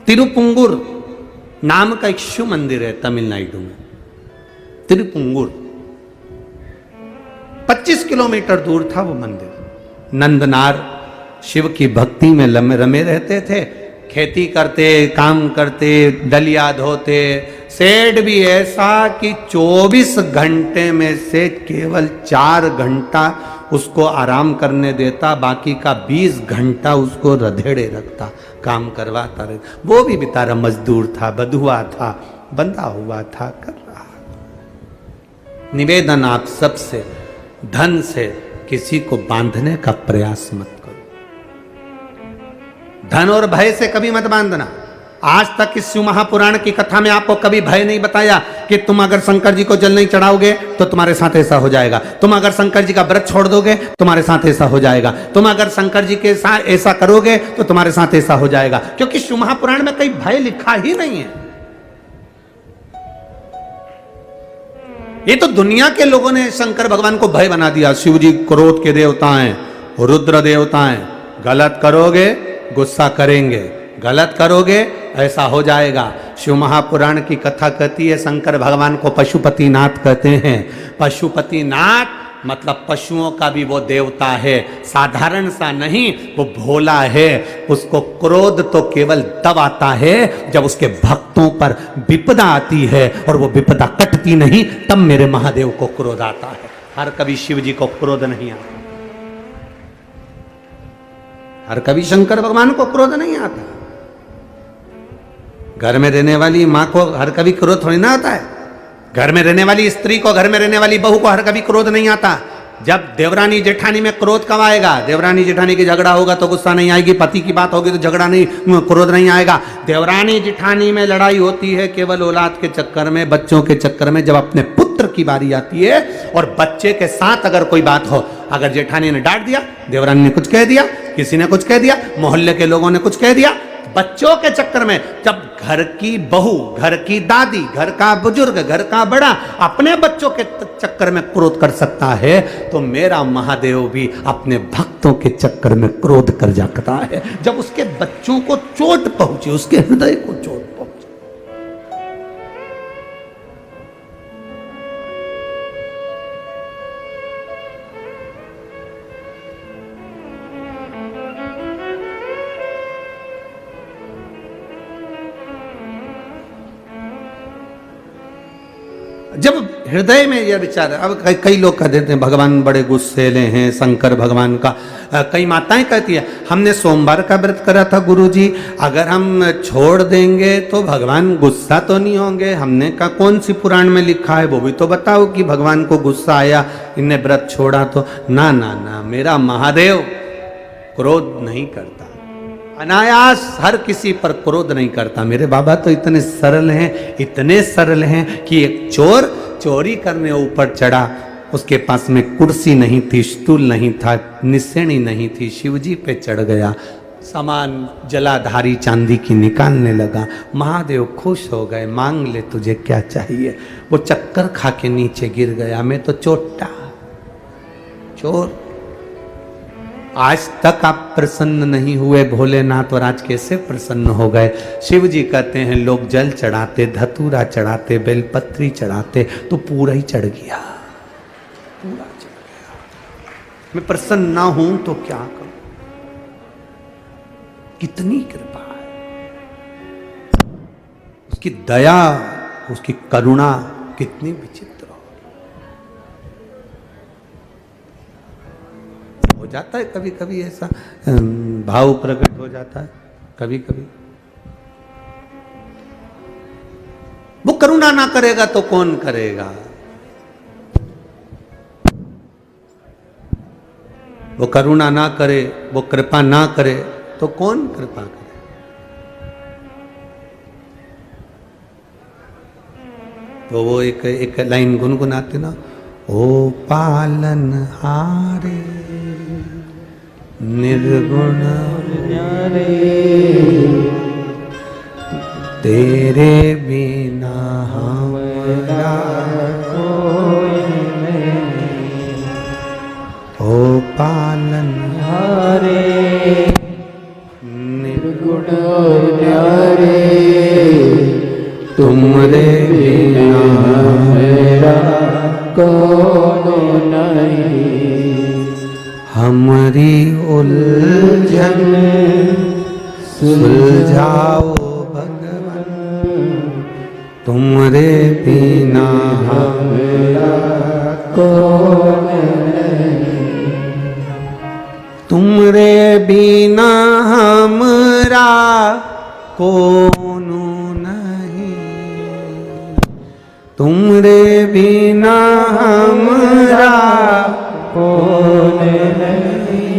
तिरुपुंगुर नाम का एक शिव मंदिर है तमिलनाडु में। तिरुपुंगुर 25 किलोमीटर दूर था वो मंदिर। नंदनार शिव की भक्ति में रमे रहते थे, खेती करते, काम करते, दलिया धोते। सेठ भी ऐसा कि 24 घंटे में से केवल 4 घंटा उसको आराम करने देता, बाकी का 20 घंटा उसको रधेड़े रखता, काम करवाता रहे। वो भी बेचारा मजदूर था, बधुआ था, बंधा हुआ था, कर रहा। निवेदन आप सबसे, धन से किसी को बांधने का प्रयास मत करो। धन और भय से कभी मत बांधना। आज तक इस शिव महापुराण की कथा में आपको कभी भय नहीं बताया कि तुम अगर शंकर जी को जल नहीं चढ़ाओगे तो तुम्हारे साथ ऐसा हो जाएगा, तुम अगर शंकर जी का व्रत छोड़ दोगे तुम्हारे साथ ऐसा हो जाएगा, तुम अगर शंकर जी के साथ ऐसा करोगे तो तुम्हारे साथ ऐसा हो जाएगा। क्योंकि शिव महापुराण में कहीं भय लिखा ही नहीं है। ये तो दुनिया के लोगों ने शंकर भगवान को भय बना दिया। शिव जी क्रोध के देवता हैं, रुद्र देवता हैं, गलत करोगे गुस्सा करेंगे, गलत करोगे ऐसा हो जाएगा। शिव महापुराण की कथा कहती है शंकर भगवान को पशुपतिनाथ कहते हैं। पशुपतिनाथ मतलब पशुओं का भी वो देवता है, साधारण सा नहीं, वो भोला है। उसको क्रोध तो केवल तब आता है जब उसके भक्तों पर विपदा आती है, और वो विपदा कटती नहीं, तब मेरे महादेव को क्रोध आता है। हर कभी शिव जी को क्रोध नहीं आता, हर कभी शंकर भगवान को क्रोध नहीं आता। घर में रहने वाली मां को हर कभी क्रोध थोड़ी ना आता है। घर में रहने वाली स्त्री को, घर में रहने वाली बहू को हर कभी क्रोध नहीं आता। जब देवरानी जेठानी में क्रोध कब आएगा? देवरानी जेठानी की झगड़ा होगा तो गुस्सा नहीं आएगी, पति की बात होगी तो झगड़ा नहीं, क्रोध नहीं आएगा। देवरानी जेठानी में लड़ाई होती है केवल औलाद के चक्कर में, बच्चों के चक्कर में। जब अपने पुत्र की बारी आती है और बच्चे के साथ अगर कोई बात हो, अगर जेठानी ने डांट दिया, देवरानी ने कुछ कह दिया, किसी ने कुछ कह दिया, मोहल्ले के लोगों ने कुछ कह दिया, बच्चों के चक्कर में, जब घर की बहू, घर की दादी, घर का बुजुर्ग, घर का बड़ा अपने बच्चों के चक्कर में क्रोध कर सकता है, तो मेरा महादेव भी अपने भक्तों के चक्कर में क्रोध कर जाता है। जब उसके बच्चों को चोट पहुंचे, उसके हृदय को चोट पहुंचे। जब हृदय में यह विचार, अब कई लोग कह देते हैं भगवान बड़े गुस्सेले हैं, शंकर भगवान का। कई माताएं कहती है हमने सोमवार का व्रत करा था गुरुजी, अगर हम छोड़ देंगे तो भगवान गुस्सा तो नहीं होंगे। हमने कहा कौन सी पुराण में लिखा है वो भी तो बताओ कि भगवान को गुस्सा आया, इनने व्रत छोड़ा तो। ना ना ना, मेरा महादेव क्रोध नहीं करता, अनायास हर किसी पर क्रोध नहीं करता। मेरे बाबा तो इतने सरल हैं, इतने सरल हैं कि एक चोर चोरी करने ऊपर चढ़ा, उसके पास में कुर्सी नहीं थी, स्टूल नहीं था, निसेणी नहीं थी, शिवजी पे चढ़ गया, सामान जलाधारी चांदी की निकालने लगा। महादेव खुश हो गए, मांग ले तुझे क्या चाहिए। वो चक्कर खा के नीचे गिर गया, मैं तो चोटा चोर। आज तक आप प्रसन्न नहीं हुए भोलेनाथ, और आज कैसे प्रसन्न हो गए? शिव जी कहते हैं लोग जल चढ़ाते, धतूरा चढ़ाते, बेलपत्री चढ़ाते, तो पूरा ही चढ़ गया, पूरा चढ़ गया। मैं प्रसन्न ना हूं तो क्या करूं? कितनी कृपा है, उसकी दया उसकी करुणा कितनी विचित्र हो जाता है। कभी कभी ऐसा भाव प्रकट हो जाता है, कभी कभी। वो करुणा ना करेगा तो कौन करेगा? वो करुणा ना करे, वो कृपा ना करे तो कौन कृपा करे? तो वो एक लाइन गुनगुनाते ना, ओ पालन हारे निर्गुण न्यारे, तेरे बिना हमारा कोई नहीं। ओ पालन हारे निर्गुण न्यारे, तुमरे बिना मेरा कोई नहीं। हमारी उलझन सुलझाओ भगवान, तुमरे बिना मेरा कोई नहीं। तुमरे बिना हमरा कोनो तुमरे बिना हमरा कौन नहीं।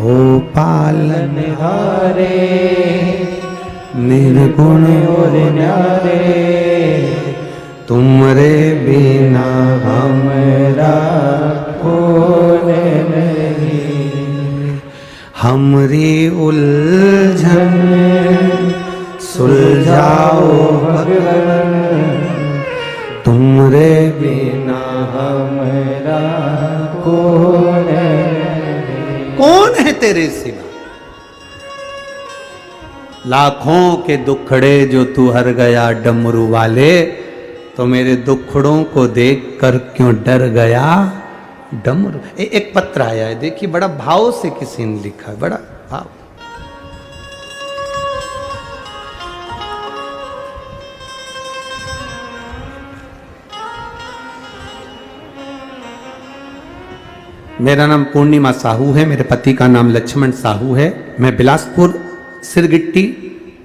ओ पालन हारे निर्गुण और न्यारे, तुमरे बिना हमरा कौन नहीं। हमरी उलझन सुलझाओ भगवान, तुमरे बिना हमारा कौन है तेरे सिवा? लाखों के दुखड़े जो तू हर गया डमरू वाले, तो मेरे दुखड़ों को देखकर क्यों डर गया डमरू? एक पत्र आया है, देखिए बड़ा भाव से किसी ने लिखा है, बड़ा भाव। मेरा नाम पूर्णिमा साहू है, मेरे पति का नाम लक्ष्मण साहू है। मैं बिलासपुर सिरगिट्टी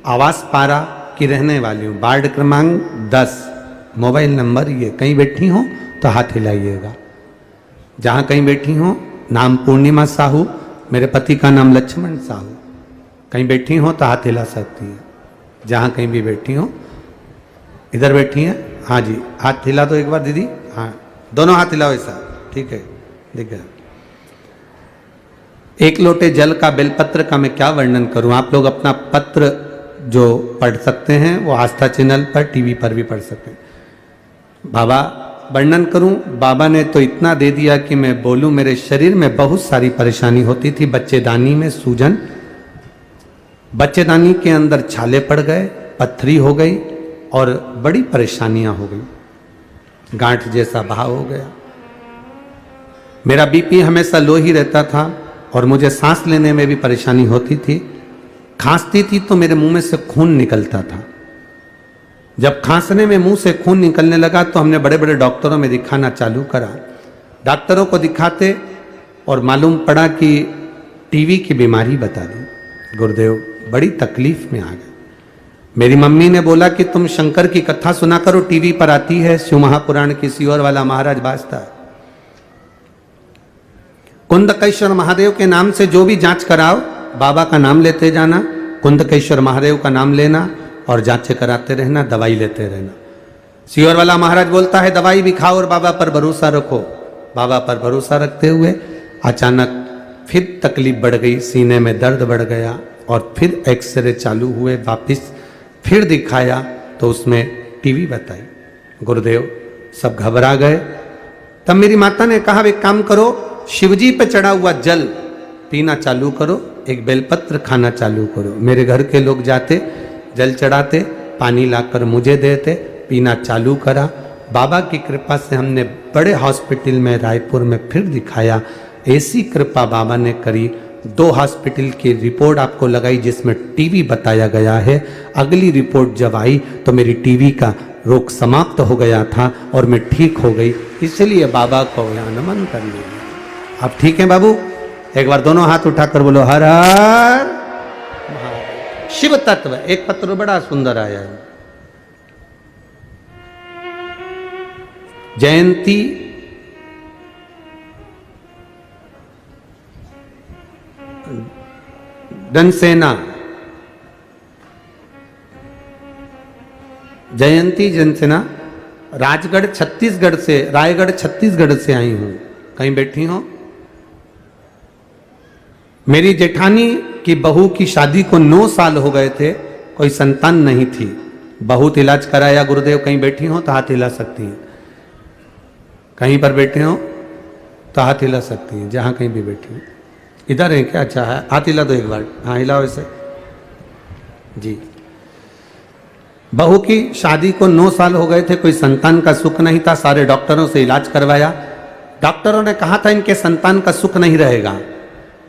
आवास पारा की रहने वाली हूँ। वार्ड क्रमांक 10, मोबाइल नंबर ये। कहीं बैठी हो तो हाथ हिलाइएगा। जहाँ कहीं बैठी हो, नाम पूर्णिमा साहू, मेरे पति का नाम लक्ष्मण साहू। कहीं बैठी हो तो हाथ हिला सकती है, जहाँ कहीं भी बैठी हो। इधर बैठी हैं, हाँ जी, हाथ हिला दो एक बार दीदी। हाँ, दोनों हाथ हिलाओ ऐसा, ठीक है, ठीक है। एक लोटे जल का बेलपत्र का मैं क्या वर्णन करूं? आप लोग अपना पत्र जो पढ़ सकते हैं वो आस्था चैनल पर, टीवी पर भी पढ़ सकते हैं। बाबा वर्णन करूं, बाबा ने तो इतना दे दिया कि मैं बोलूं। मेरे शरीर में बहुत सारी परेशानी होती थी। बच्चेदानी में सूजन, बच्चेदानी के अंदर छाले पड़ गए, पत्थरी हो गई और बड़ी परेशानियां हो गई। गांठ जैसा भाव हो गया। मेरा बीपी हमेशा लो ही रहता था और मुझे सांस लेने में भी परेशानी होती थी। खांसती थी तो मेरे मुंह में से खून निकलता था। जब खांसने में मुंह से खून निकलने लगा तो हमने बड़े बड़े डॉक्टरों में दिखाना चालू करा। डॉक्टरों को दिखाते और मालूम पड़ा कि टीवी की बीमारी बता दी। गुरुदेव बड़ी तकलीफ में आ गए। मेरी मम्मी ने बोला कि तुम शंकर की कथा सुना करो, टीवी पर आती है, शिव महापुराण की सीहोर वाला महाराज बाजता है। कुंदकेश्वर महादेव के नाम से जो भी जांच कराओ, बाबा का नाम लेते जाना, कुंदकेश्वर महादेव का नाम लेना और जांचें कराते रहना, दवाई लेते रहना। सीहोर वाला महाराज बोलता है दवाई भी खाओ और बाबा पर भरोसा रखो। बाबा पर भरोसा रखते हुए अचानक फिर तकलीफ बढ़ गई, सीने में दर्द बढ़ गया और फिर एक्सरे चालू हुए। वापिस फिर दिखाया तो उसमें टीवी बताई। गुरुदेव सब घबरा गए। तब मेरी माता ने कहा एक काम करो, शिवजी पे चढ़ा हुआ जल पीना चालू करो, एक बेलपत्र खाना चालू करो। मेरे घर के लोग जाते, जल चढ़ाते, पानी लाकर मुझे देते, पीना चालू करा। बाबा की कृपा से हमने बड़े हॉस्पिटल में रायपुर में फिर दिखाया। ऐसी कृपा बाबा ने करी, 2 हॉस्पिटल की रिपोर्ट आपको लगाई जिसमें टीवी बताया गया है। अगली रिपोर्ट जब आई तो मेरी टीवी का रोग समाप्त हो गया था और मैं ठीक हो गई, इसलिए बाबा को यहाँ नमन कर लिया। आप ठीक हैं बाबू? एक बार दोनों हाथ उठाकर बोलो हर हर महादेव। शिव तत्व एक पत्र बड़ा सुंदर आया है। जयंती जनसेना, जयंती जनसेना राजगढ़ छत्तीसगढ़ से, रायगढ़ छत्तीसगढ़ से आई हूं। कहीं बैठी हो? मेरी जेठानी की बहू की शादी को 9 साल हो गए थे, कोई संतान नहीं थी। बहुत इलाज कराया गुरुदेव। कहीं बैठी हो तो हाथ हिला सकती हैं। कहीं पर बैठे हो तो हाथ हिला सकती हैं, जहां कहीं भी बैठी हो। इधर है क्या? अच्छा है, हाथ हिला दो एक बार। हाँ हिलाओ ऐसे जी। बहू की शादी को 9 साल हो गए थे, कोई संतान का सुख नहीं था। सारे डॉक्टरों से इलाज करवाया। डॉक्टरों ने कहा था इनके संतान का सुख नहीं रहेगा।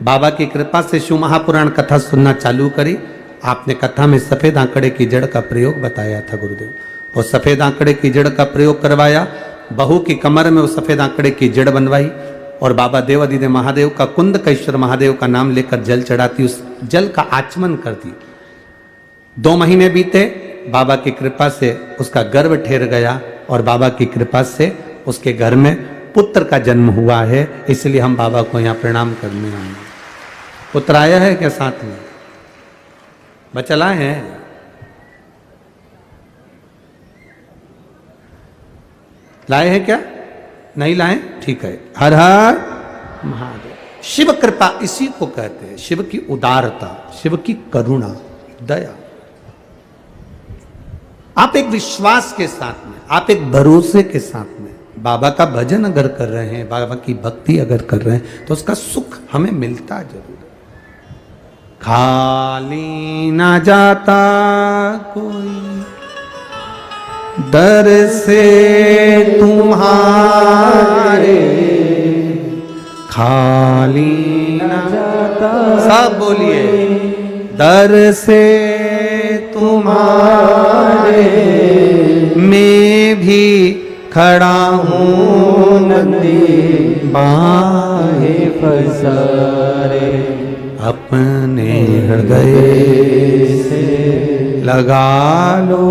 बाबा की कृपा से शिव महापुराण कथा सुनना चालू करी। आपने कथा में सफेद आंकड़े की जड़ का प्रयोग बताया था गुरुदेव। वो सफेद आंकड़े की जड़ का प्रयोग करवाया। बहू की कमर में वो सफेद आंकड़े की जड़ बनवाई और बाबा देवादिदेव महादेव का, कुंदकेश्वर महादेव का नाम लेकर जल चढ़ाती, उस जल का आचमन करती। 2 महीने बीते, बाबा की कृपा से उसका गर्भ ठहर गया और बाबा की कृपा से उसके घर में पुत्र का जन्म हुआ है। इसलिए हम बाबा को यहाँ प्रणाम करने आए। पुत्र आया है क्या साथ में? बच्चा लाए हैं? लाए हैं क्या? नहीं लाए? ठीक है। हर हर महादेव। शिव कृपा इसी को कहते हैं, शिव की उदारता, शिव की करुणा, दया। आप एक विश्वास के साथ में, आप एक भरोसे के साथ में बाबा का भजन अगर कर रहे हैं, बाबा की भक्ति अगर कर रहे हैं तो उसका सुख हमें मिलता जरूर। खाली ना जाता कोई दर से तुम्हारे, खाली ना जाता, सब बोलिए, दर से तुम्हारे मैं भी खड़ा हूँ नंदी बाहे पसारे, अपने हृदय से लगा लो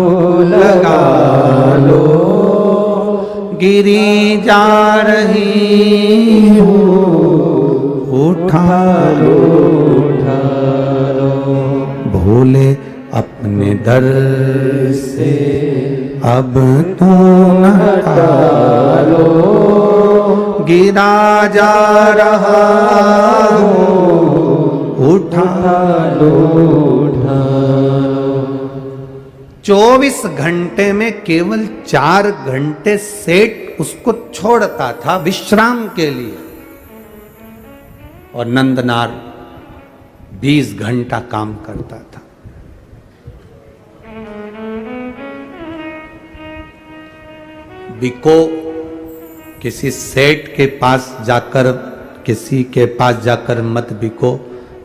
गिरी जा रही हूँ, उठा लो भोले अपने दर से अब तू न टालो, गिरा जा रहा हूँ, उठा लो 24 घंटे में केवल 4 घंटे सेठ उसको छोड़ता था विश्राम के लिए और नंदनार 20 घंटा काम करता था। बिको, किसी सेठ के पास जाकर, किसी के पास जाकर मत बिको।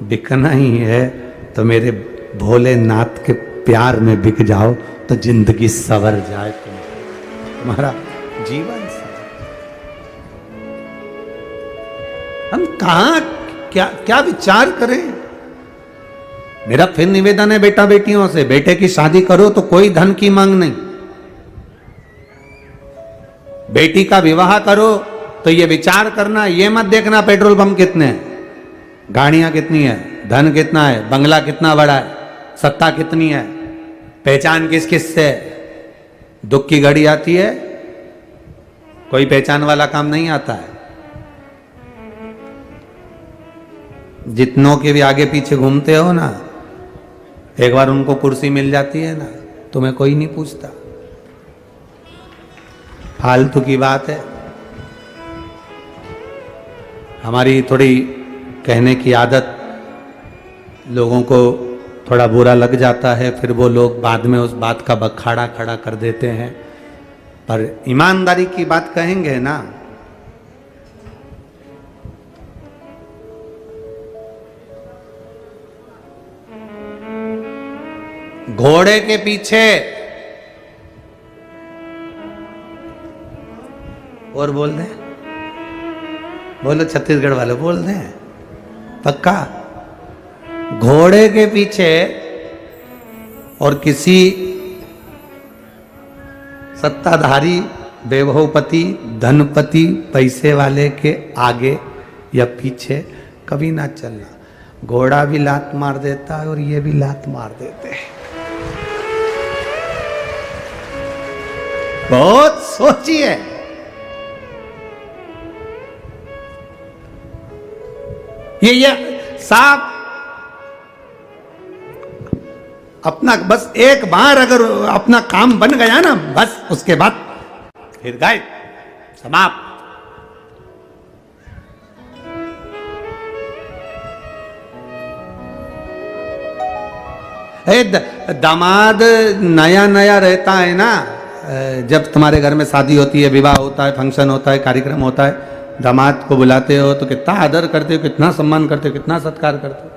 बिकना ही है तो मेरे भोलेनाथ के प्यार में बिक जाओ तो जिंदगी सवर जाए, तुम्हारा जीवन सवर। हम कहां क्या विचार करें। मेरा फिर निवेदन है बेटा बेटियों से, बेटे की शादी करो तो कोई धन की मांग नहीं। बेटी का विवाह करो तो ये विचार करना, ये मत देखना पेट्रोल पंप कितने हैं, गाड़ियां कितनी है, धन कितना है, बंगला कितना बड़ा है, सत्ता कितनी है, पहचान किस किस से। दुख की घड़ी आती है, कोई पहचान वाला काम नहीं आता है। जितनों के भी आगे पीछे घूमते हो ना, एक बार उनको कुर्सी मिल जाती है ना, तुम्हें कोई नहीं पूछता। फालतू की बात है। हमारी थोड़ी कहने की आदत, लोगों को थोड़ा बुरा लग जाता है, फिर वो लोग बाद में उस बात का बखाड़ा खड़ा कर देते हैं। पर ईमानदारी की बात कहेंगे ना, घोड़े के पीछे। और बोल दे, बोलो छत्तीसगढ़ वाले बोल दे पक्का। घोड़े के पीछे और किसी सत्ताधारी, वैभवपति, धनपति, पैसे वाले के आगे या पीछे कभी ना चलना। घोड़ा भी लात मार देता है और ये भी लात मार देते हैं। बहुत सोचिए। ये साहब अपना बस एक बार अगर अपना काम बन गया ना, बस उसके बाद फिर गए समाप्त। दामाद नया नया रहता है ना, जब तुम्हारे घर में शादी होती है, विवाह होता है, फंक्शन होता है, कार्यक्रम होता है, दामाद को बुलाते हो तो कितना आदर करते हो, कितना सम्मान करते हो, कितना सत्कार करते हो,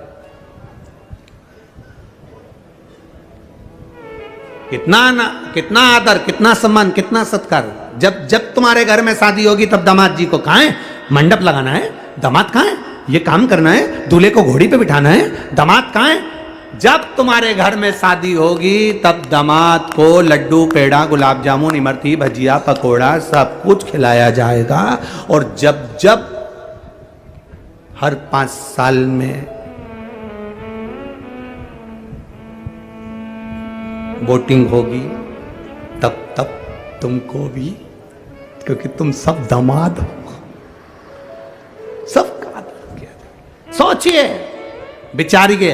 कितना आदर, कितना सम्मान, कितना सत्कार। जब तुम्हारे घर में शादी होगी तब दामाद जी को कहाँ है मंडप लगाना है, दामाद कहाँ है ये काम करना है, दूल्हे को घोड़ी पे बिठाना है, दामाद कहाँ है। जब तुम्हारे घर में शादी होगी तब दामाद को लड्डू, पेड़ा, गुलाब जामुन, इमरती, भजिया, पकोड़ा सब कुछ खिलाया जाएगा। और जब हर 5 साल में वोटिंग होगी तब तुमको भी, क्योंकि तुम सब दामाद हो, सबका आदर किया जाए। सोचिए, विचारिए,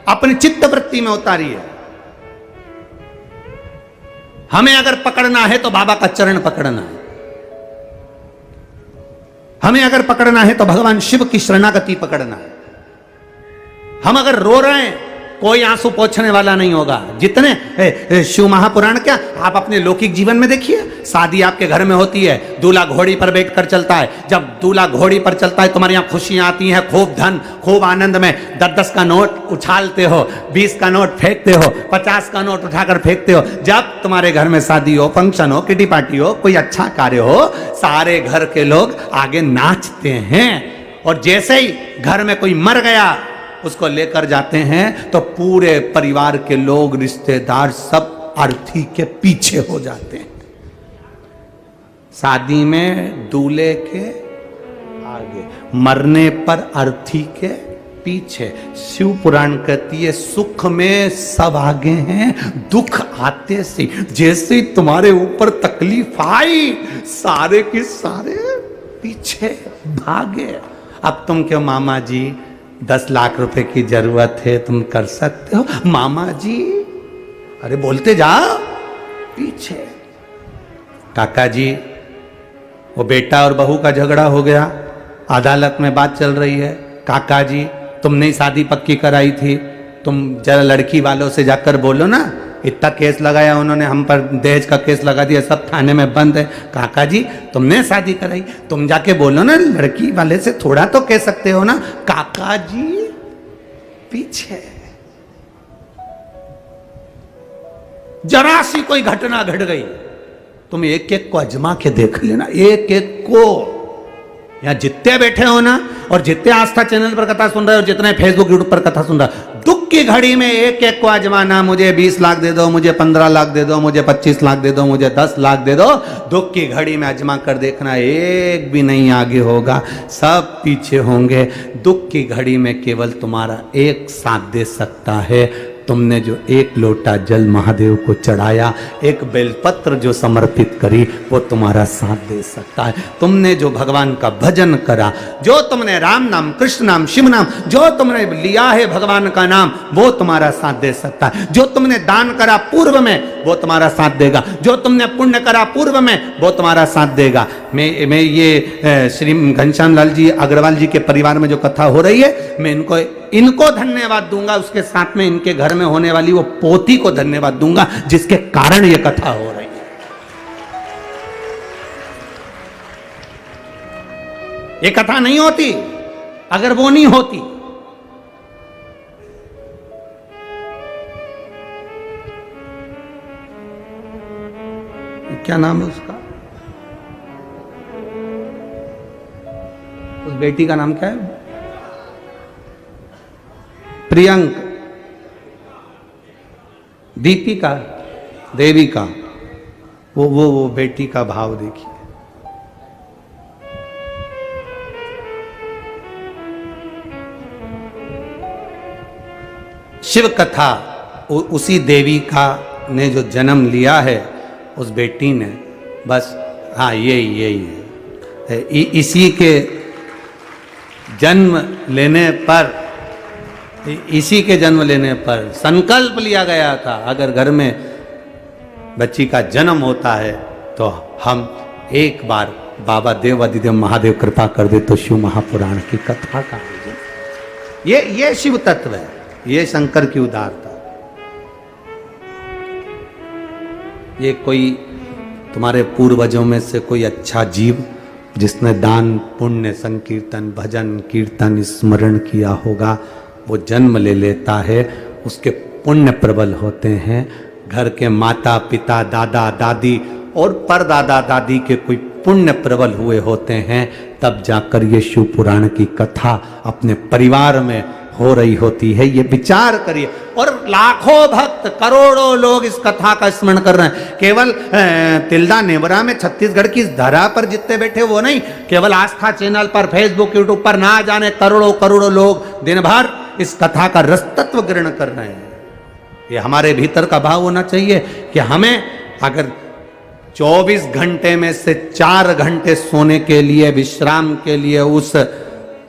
अपनी चित्त वृत्ति में उतारिए। हमें अगर पकड़ना है तो बाबा का चरण पकड़ना है, हमें अगर पकड़ना है तो भगवान शिव की शरणागति पकड़ना है। हम अगर रो रहे हैं कोई आंसू पोंछने वाला नहीं होगा। जितने शिव महापुराण क्या आप अपने लौकिक जीवन में देखिए, शादी आपके घर में होती है, दूल्हा घोड़ी पर बैठकर चलता है। जब दूल्हा घोड़ी पर चलता है तुम्हारे यहाँ खुशियां आती हैं, खूब धन, खूब आनंद में 10-10 का नोट उछालते हो, 20 का नोट फेंकते हो, 50 का नोट उठाकर फेंकते हो। जब तुम्हारे घर में शादी हो, फंक्शन हो, किटी पार्टी हो, कोई अच्छा कार्य हो, सारे घर के लोग आगे नाचते हैं। और जैसे ही घर में कोई मर गया उसको लेकर जाते हैं तो पूरे परिवार के लोग, रिश्तेदार सब अर्थी के पीछे हो जाते हैं। शादी में दूल्हे के आगे, मरने पर अर्थी के पीछे। शिव पुराण कहती है सुख में सब आगे हैं, दुख आते से जैसे तुम्हारे ऊपर तकलीफ आई सारे के सारे पीछे भागे। अब तुम क्यों मामा जी 10 लाख रुपए की जरूरत है, तुम कर सकते हो मामा जी, अरे बोलते जाओ पीछे। काका जी वो बेटा और बहू का झगड़ा हो गया, अदालत में बात चल रही है। काका जी तुमने ही शादी पक्की कराई थी, तुम जरा लड़की वालों से जाकर बोलो ना, इतना केस लगाया उन्होंने, हम पर दहेज का केस लगा दिया, सब थाने में बंद है। काका जी तुमने शादी कराई, तुम जाके बोलो ना, लड़की वाले से थोड़ा तो कह सकते हो ना। काका जी पीछे। जरा सी कोई घटना घट गई, तुम एक एक को अजमा के देख लेना, एक एक को। यहाँ जितने बैठे हो ना, और जितने आस्था चैनल पर कथा सुन रहे हो, जितने फेसबुक यूट्यूब पर कथा सुन रहे हो, दुख की घड़ी में एक एक को आजमाना। मुझे 20 लाख दे दो, मुझे 15 लाख दे दो, मुझे 25 लाख दे दो, मुझे 10 लाख दे दो। दुख की घड़ी में आजमा कर देखना, एक भी नहीं आगे होगा, सब पीछे होंगे। दुख की घड़ी में केवल तुम्हारा एक साथ दे सकता है। तुमने जो एक लोटा जल महादेव को चढ़ाया, एक बेलपत्र जो समर्पित करी, वो तुम्हारा साथ दे सकता है। तुमने जो भगवान का भजन करा, जो तुमने राम नाम, कृष्ण नाम, शिव नाम, जो तुमने लिया है भगवान का नाम, वो तुम्हारा साथ दे सकता है। जो तुमने दान करा पूर्व में, वो तुम्हारा साथ देगा। जो तुमने पुण्य करा पूर्व में, वो तुम्हारा साथ देगा। मैं ये श्री घनश्याम लाल जी अग्रवाल जी के परिवार में जो कथा हो रही है, मैं इनको धन्यवाद दूंगा, उसके साथ में इनके घर में होने वाली वो पोती को धन्यवाद दूंगा जिसके कारण ये कथा हो रही है। ये कथा नहीं होती अगर वो नहीं होती। क्या नाम है उसका, उस बेटी का नाम क्या है? प्रियंक, दीपिका, देविका, वो बेटी का भाव देखिए। शिव कथा, उसी देविका ने जो जन्म लिया है उस बेटी ने, बस हाँ यही है। इसी के जन्म लेने पर, इसी के जन्म लेने पर संकल्प लिया गया था, अगर घर में बच्ची का जन्म होता है तो हम एक बार बाबा देवादिदेव महादेव कृपा कर दे तो शिव महापुराण की कथा का, ये शिव तत्व है, ये शंकर की उदारता। ये कोई तुम्हारे पूर्वजों में से कोई अच्छा जीव जिसने दान पुण्य संकीर्तन भजन कीर्तन स्मरण किया होगा, वो जन्म ले लेता है, उसके पुण्य प्रबल होते हैं। घर के माता पिता दादा दादी और परदादा दादी के कोई पुण्य प्रबल हुए होते हैं, तब जाकर ये शिव पुराण की कथा अपने परिवार में हो रही होती है। ये विचार करिए, और लाखों भक्त करोड़ों लोग इस कथा का स्मरण कर रहे हैं। केवल तिल्दा नेवरा में छत्तीसगढ़ की धरा पर जितने बैठे वो नहीं, केवल आस्था चैनल पर फेसबुक यूट्यूब पर ना जाने करोड़ों करोड़ों लोग दिन भर इस कथा का रसतत्व ग्रहण कर रहे हैं। ये हमारे भीतर का भाव होना चाहिए कि हमें अगर 24 घंटे में से 4 घंटे सोने के लिए विश्राम के लिए उस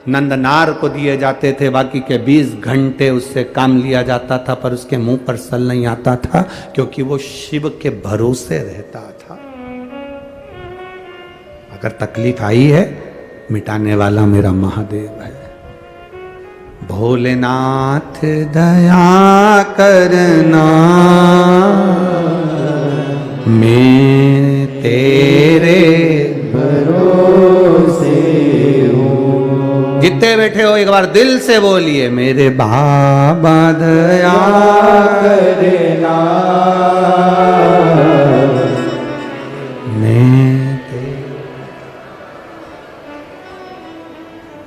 नंदनार को दिए जाते थे, बाकी के 20 घंटे उससे काम लिया जाता था, पर उसके मुंह पर सल नहीं आता था, क्योंकि वो शिव के भरोसे रहता था। अगर तकलीफ आई है, मिटाने वाला मेरा महादेव है। भोलेनाथ दया करना, मैं तेरे भरोसे हूँ। जितने बैठे हो एक बार दिल से बोलिए, मेरे बाबा दया करना, मैं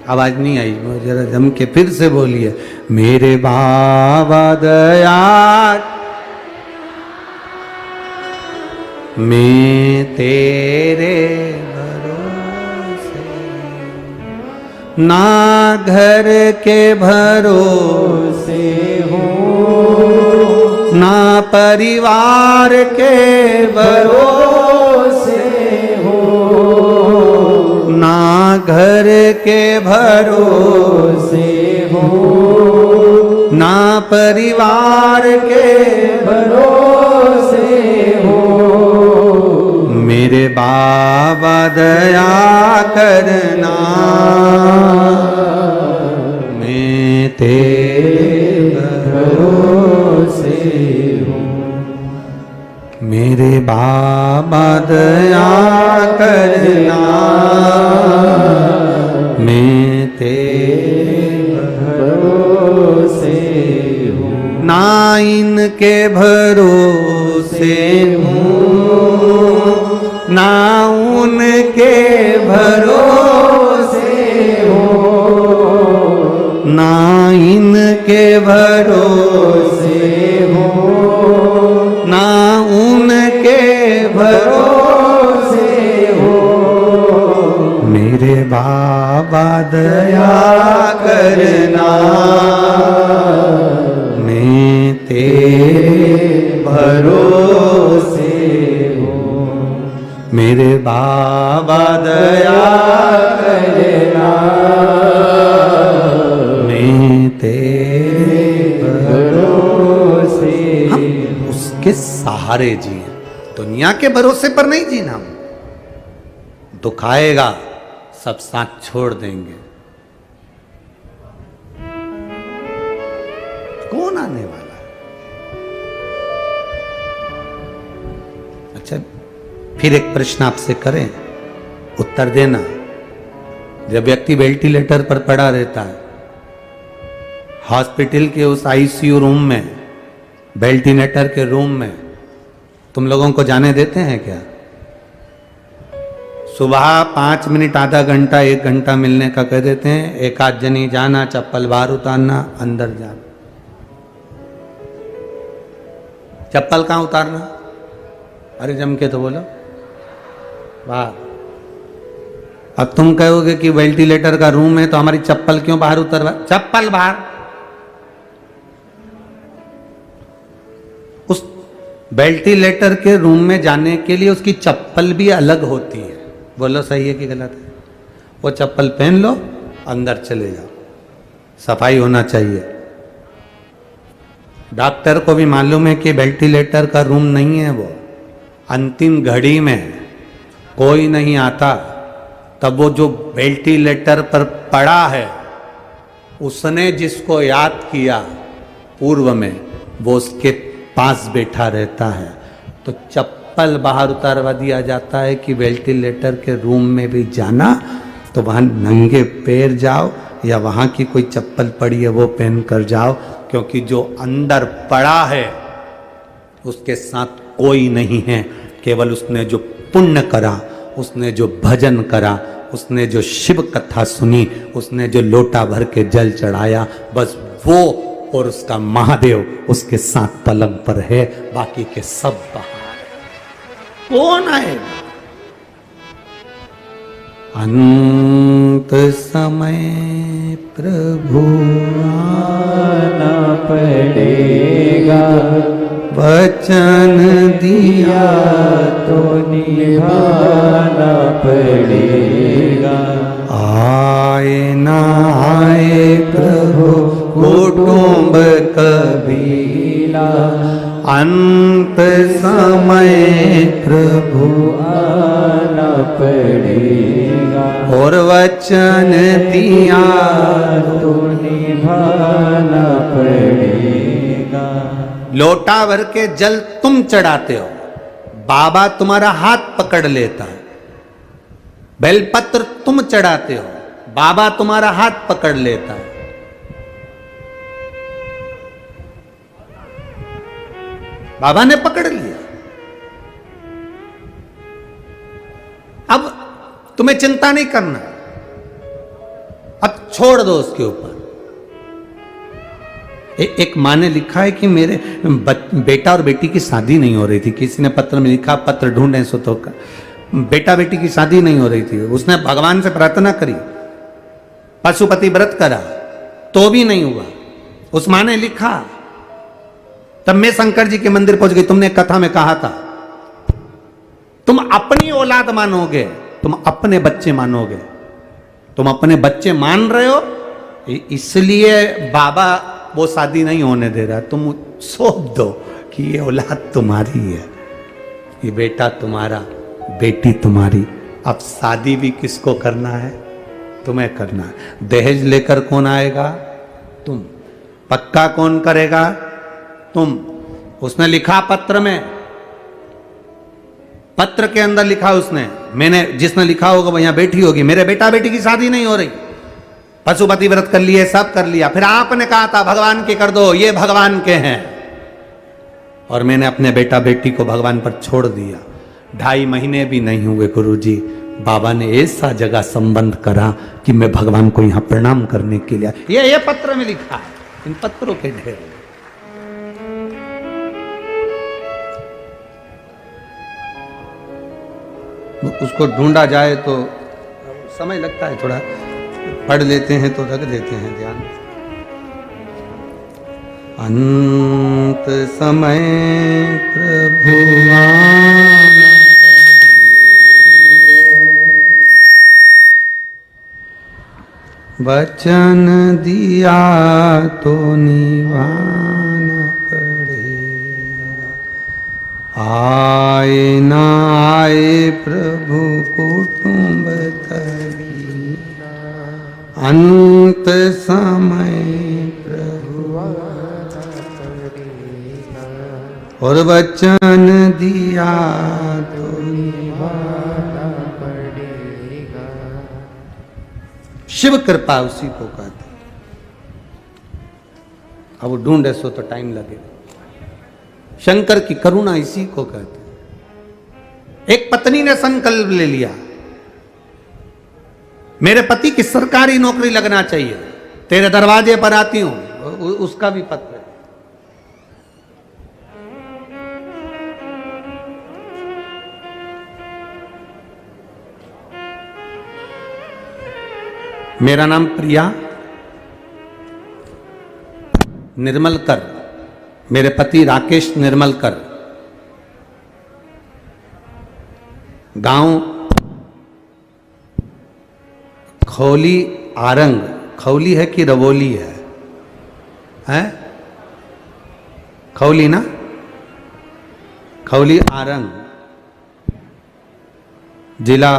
आवाज नहीं आई, जरा जम के फिर से बोलिए, मेरे बाबा दया, मैं तेरे भरोसे, ना घर के भरोसे हूँ, ना परिवार के भरोसे हूँ, ना घर के भरोसे हूँ, ना परिवार के भरोसे हूँ, मेरे बाबा दया करना, मैं तेरे भरोसे हूँ, मेरे बाबा दया करना, मैं तेरे भरोसे हूँ, ना इनके भरोसे हूँ, ना उनके भरोसे हूँ, ना इनके भरोसे हूँ, ना उनके भरोसे हूँ, मेरे बाबा दया करना, मैं तेरे भरोसे हूँ, मेरे बाबा दया करना, मैं तेरे भरोसे, हम उसके सहारे जिए, दुनिया के भरोसे पर नहीं जीना। दुख आएगा सब साथ छोड़ देंगे, कौन आने वाला है? अच्छा, फिर एक प्रश्न आपसे करें, उत्तर देना। जब व्यक्ति वेंटिलेटर पर पड़ा रहता है, हॉस्पिटल के उस आईसीयू रूम में, वेंटिलेटर के रूम में, तुम लोगों को जाने देते हैं क्या? सुबह 5 मिनट, आधा घंटा, 1 घंटा मिलने का कह देते हैं। एक आध जनी जाना, चप्पल बाहर उतारना, अंदर जाना। चप्पल कहाँ उतारना? अरे जम के तो बोलो, बाहर। अब तुम कहोगे कि वेंटिलेटर का रूम है तो हमारी चप्पल क्यों बाहर उतरवा? चप्पल बाहर। उस वेंटिलेटर के रूम में जाने के लिए उसकी चप्पल भी अलग होती है। बोलो सही है कि गलत है? वो चप्पल पहन लो, अंदर चले जाओ। सफाई होना चाहिए। डॉक्टर को भी मालूम है कि वेंटिलेटर का रूम नहीं है वो। अंतिम घड़ी में कोई नहीं आता, तब वो जो वेंटिलेटर पर पड़ा है उसने जिसको याद किया पूर्व में, वो उसके पास बैठा रहता है। तो चप्पल बाहर उतारवा दिया जाता है कि वेंटिलेटर के रूम में भी जाना तो वहाँ नंगे पैर जाओ, या वहाँ की कोई चप्पल पड़ी है वो पहन कर जाओ, क्योंकि जो अंदर पड़ा है उसके साथ कोई नहीं है। केवल उसने जो पुण्य करा, उसने जो भजन करा, उसने जो शिव कथा सुनी, उसने जो लोटा भर के जल चढ़ाया, बस वो और उसका महादेव उसके साथ पलंग पर है। बाकी के सब बाहर है। कौन आएगा? अंत समय प्रभु आना पड़ेगा, वचन दिया तो निभाना पड़ेगा। आए ना आए प्रभु कुटुंब कबीला, अंत समय प्रभु आना पड़ेगा, और वचन दिया तो निभाना पड़ेगा। लोटा भर के जल तुम चढ़ाते हो, बाबा तुम्हारा हाथ पकड़ लेता है। बेलपत्र तुम चढ़ाते हो, बाबा तुम्हारा हाथ पकड़ लेता है। बाबा ने पकड़ लिया। अब तुम्हें चिंता नहीं करना, अब छोड़ दो उसके ऊपर। एक माँ ने लिखा है कि मेरे बेटा और बेटी की शादी नहीं हो रही थी। किसी ने पत्र में लिखा, पत्र ढूंढे सो तो बेटा बेटी की शादी नहीं हो रही थी। उसने भगवान से प्रार्थना करी, पशुपति व्रत करा, तो भी नहीं हुआ। उस माँ ने लिखा, तब मैं शंकर जी के मंदिर पहुंच गई। तुमने कथा में कहा था तुम अपनी औलाद मानोगे, तुम अपने बच्चे मानोगे। तुम अपने बच्चे मान रहे हो, इसलिए बाबा वो शादी नहीं होने दे रहा। तुम सौंप दो कि ये औलाद तुम्हारी है, ये बेटा तुम्हारा, बेटी तुम्हारी। अब शादी भी किसको करना है? तुम्हें करना है। दहेज लेकर कौन आएगा? तुम। पक्का कौन करेगा? तुम। उसने लिखा पत्र में, पत्र के अंदर लिखा उसने, मैंने जिसने लिखा होगा वो यहां बैठी होगी, मेरे बेटा बेटी की शादी नहीं हो रही, पशुपति व्रत कर लिए, सब कर लिया। फिर आपने कहा था भगवान के कर दो, ये भगवान के हैं, और मैंने अपने बेटा बेटी को भगवान पर छोड़ दिया। 2.5 महीने भी नहीं हुए गुरुजी, बाबा ने ऐसा जगह संबंध करा कि मैं भगवान को यहां प्रणाम करने के लिए। ये पत्र में लिखा है, इन पत्रों के ढेर। उसको ढूंढा जाए तो समय लगता है, थोड़ा पढ़ लेते हैं तो रख देते हैं ध्यान। अंत समय प्रभु आना, वचन दिया तो निभाना पड़ेगा। आए ना आए प्रभु कुटुंब कबीला, अंत समय प्रभु आना पड़ेगा, और वचन दिया तो निभाना पड़ेगा। शिव कृपा उसी को कहते। अब वो ढूंढे सो तो टाइम लगेगा। शंकर की करुणा इसी को कहते। एक पत्नी ने संकल्प ले लिया मेरे पति की सरकारी नौकरी लगना चाहिए, तेरे दरवाजे पर आती हूं, उसका भी पत्र है। मेरा नाम प्रिया निर्मलकर, मेरे पति राकेश निर्मलकर, गांव खौली आरंग, खौली है कि रवोली है? हैं? खौली ना, खौली आरंग, जिला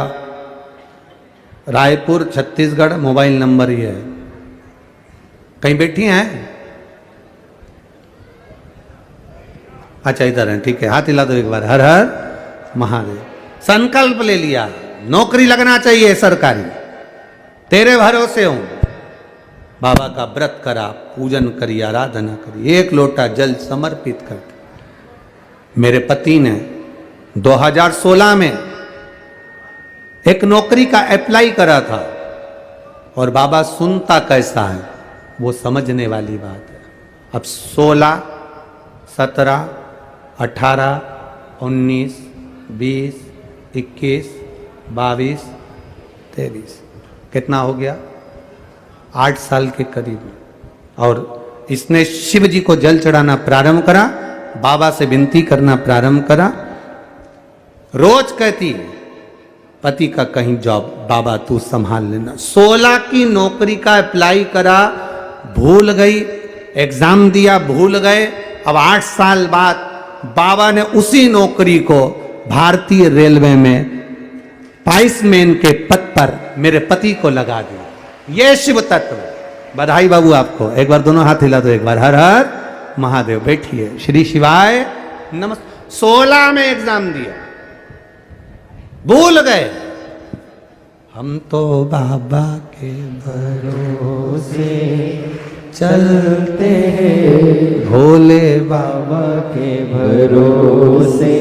रायपुर छत्तीसगढ़। मोबाइल नंबर ही है। कहीं बैठी हैं? अच्छा इधर है, ठीक है। हाथ हिला दो एक बार। हर हर महादेव। संकल्प ले लिया, नौकरी लगना चाहिए सरकारी, तेरे भरोसे हूं। बाबा का व्रत करा, पूजन करी, आराधना करी, एक लोटा जल समर्पित कर। मेरे पति ने 2016 में एक नौकरी का अप्लाई करा था, और बाबा सुनता कैसा है वो समझने वाली बात है। अब 16, 17, 18, 19, 20, 21, 22, 23, कितना हो गया? 8 साल के करीब। और इसने शिव जी को जल चढ़ाना प्रारंभ करा, बाबा से विनती करना प्रारंभ करा। रोज कहती पति का कहीं जॉब, बाबा तू संभाल लेना। 16 की नौकरी का अप्लाई करा, भूल गई, एग्जाम दिया, भूल गए। अब 8 साल बाद बाबा ने उसी नौकरी को भारतीय रेलवे में पाइसमैन के पद पर मेरे पति को लगा दिया। ये शिव तत्व। बधाई बाबू आपको। एक बार दोनों हाथ हिला दो एक बार। हर हर महादेव। बैठिए। श्री शिवाय नमस्ते। 16 में एग्जाम दिया, भूल गए। हम तो बाबा के भरोसे चलते हैं, भोले बाबा के भरोसे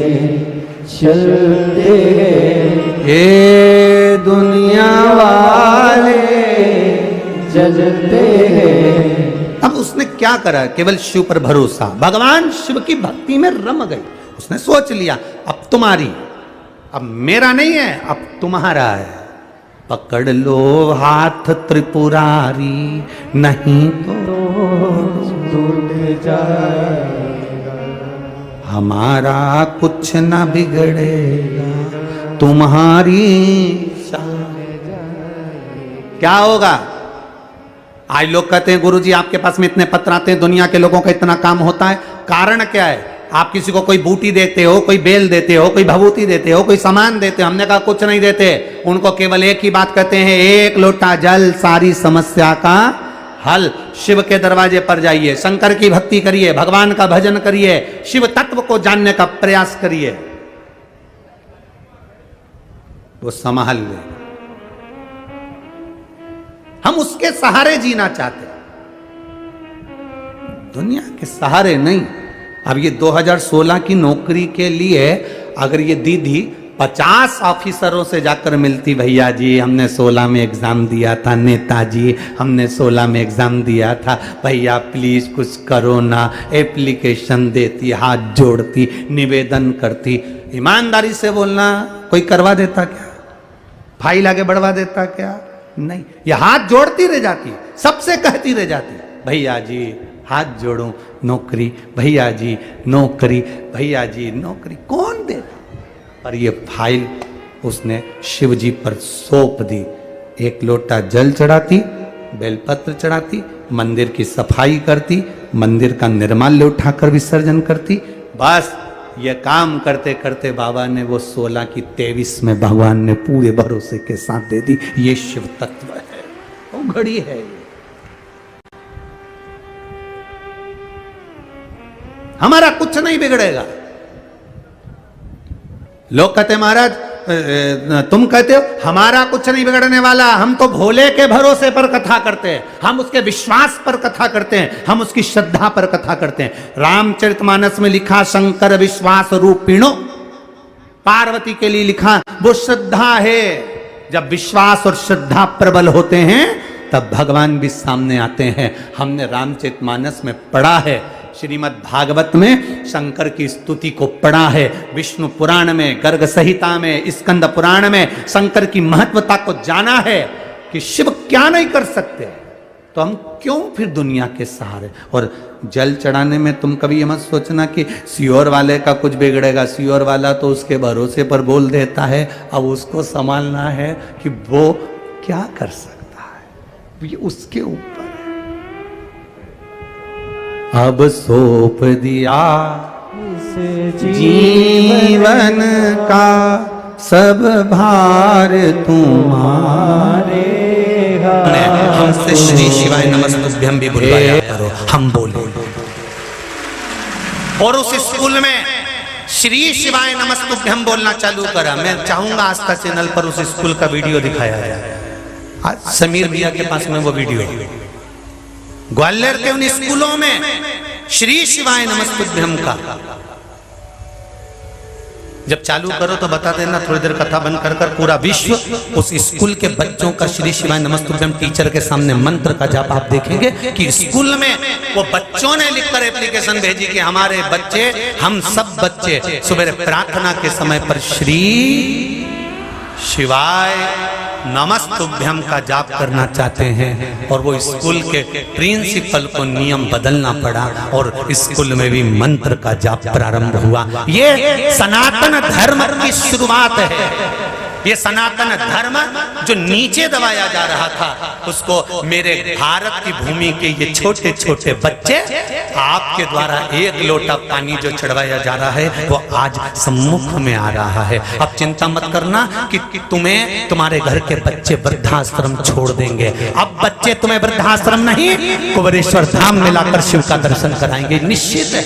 चलते हैं, ये दुनिया वाले जलते हैं। अब उसने क्या करा? केवल शिव पर भरोसा, भगवान शिव की भक्ति में रम गई। उसने सोच लिया अब तुम्हारी, अब मेरा नहीं है, अब तुम्हारा है। पकड़ लो हाथ त्रिपुरारी, नहीं तो टूट जाएगा। हमारा कुछ ना बिगड़ेगा, तुम्हारी क्या होगा? आज लोग कहते हैं गुरुजी आपके पास में इतने पत्र आते हैं, दुनिया के लोगों का इतना काम होता है, कारण क्या है? आप किसी को कोई बूटी देते हो, कोई बेल देते हो, कोई भभूति देते हो, कोई सामान देते हो। हमने कहा कुछ नहीं देते, उनको केवल एक ही बात कहते हैं, एक लोटा जल सारी समस्या का हल। शिव के दरवाजे पर जाइए, शंकर की भक्ति करिए, भगवान का भजन करिए, शिव तत्व को जानने का प्रयास करिए, वो संभाल ले। हम उसके सहारे जीना चाहते हैं, दुनिया के सहारे नहीं। अब ये 2016 की नौकरी के लिए अगर ये दीदी 50 ऑफिसरों से जाकर मिलती, भैया जी हमने 16 में एग्जाम दिया था, नेताजी हमने 16 में एग्जाम दिया था, भैया प्लीज कुछ करो ना, एप्लीकेशन देती, हाथ जोड़ती, निवेदन करती। ईमानदारी से बोलना, कोई करवा देता क्या? फाइल आगे बढ़वा देता क्या? नहीं। ये हाथ जोड़ती रह जाती, सबसे कहती रह जाती, भैया जी हाथ जोड़ो, नौकरी, भैया जी नौकरी, भैया जी नौकरी। कौन देता? पर ये फाइल उसने शिव जी पर सौंप दी। एक लोटा जल चढ़ाती, बेलपत्र चढ़ाती, मंदिर की सफाई करती, मंदिर का निर्माल्य उठाकर विसर्जन करती। बस ये काम करते करते बाबा ने वो 16 की 23 में भगवान ने पूरे भरोसे के साथ दे दी। ये शिव तत्व है, वो घड़ी है। हमारा कुछ नहीं बिगड़ेगा। लोग कहते महाराज तुम कहते हो हमारा कुछ नहीं बिगड़ने वाला, हम तो भोले के भरोसे पर कथा करते हैं, हम उसके विश्वास पर कथा करते हैं, हम उसकी श्रद्धा पर कथा करते हैं। रामचरितमानस में लिखा शंकर विश्वास रूपिणो, पार्वती के लिए लिखा वो श्रद्धा है। जब विश्वास और श्रद्धा प्रबल होते हैं तब भगवान भी सामने आते हैं। हमने रामचरितमानस में पढ़ा है, श्रीमद् भागवत में शंकर की स्तुति को पढ़ा है, विष्णु पुराण में, गर्ग संहिता में, स्कंद पुराण में शंकर की महत्वता को जाना है कि शिव क्या नहीं कर सकते, तो हम क्यों फिर दुनिया के सहारे। और जल चढ़ाने में तुम कभी ये मत सोचना कि सियोर वाले का कुछ बिगड़ेगा, सियोर वाला तो उसके भरोसे पर बोल देता है, अब उसको संभालना है कि वो क्या कर सकता है, ये उसके ऊपर। अब सौंप दिया जीवन का सब भार तुम्हारे। हमसे श्री शिवाय नमस्तुभ्यं भी बुलवाया करो, हम बोले। और उस स्कूल में श्री शिवाय नमस्तुभ्यं बोलना चालू करा। मैं चाहूंगा आस्था चैनल पर उस स्कूल का वीडियो दिखाया जाए। समीर भैया के पास में वो वीडियो, ग्वालियर के उन स्कूलों में श्री शिवाय नमस्तुभ्यं का जब चालू करो तो बता देना, थोड़ी देर कथा बंद कर कर पूरा विश्व उस स्कूल के बच्चों का श्री शिवाय नमस्तुभ्यं टीचर के सामने मंत्र का जाप आप देखेंगे कि स्कूल में वो बच्चों ने लिखकर एप्लीकेशन भेजी कि हमारे बच्चे, हम सब बच्चे सुबह प्रार्थना के समय पर श्री शिवाय नमस्तुभ्यं का जाप करना चाहते हैं। और वो स्कूल के प्रिंसिपल को नियम बदलना पड़ा और स्कूल में भी मंत्र का जाप प्रारंभ हुआ। ये सनातन धर्म की शुरुआत है। ये सनातन धर्म जो नीचे दबाया जा रहा था, उसको मेरे भारत की भूमि के ये छोटे छोटे बच्चे आपके द्वारा एक लोटा पानी जो चढ़वाया जा रहा है वो आज सम्मुख में आ रहा है। अब चिंता मत करना कि तुम्हें तुम्हारे घर के बच्चे वृद्धाश्रम छोड़ देंगे। अब बच्चे तुम्हें वृद्धाश्रम नहीं, कुबेरेश्वर धाम में लाकर शिव का दर्शन कराएंगे, निश्चित है।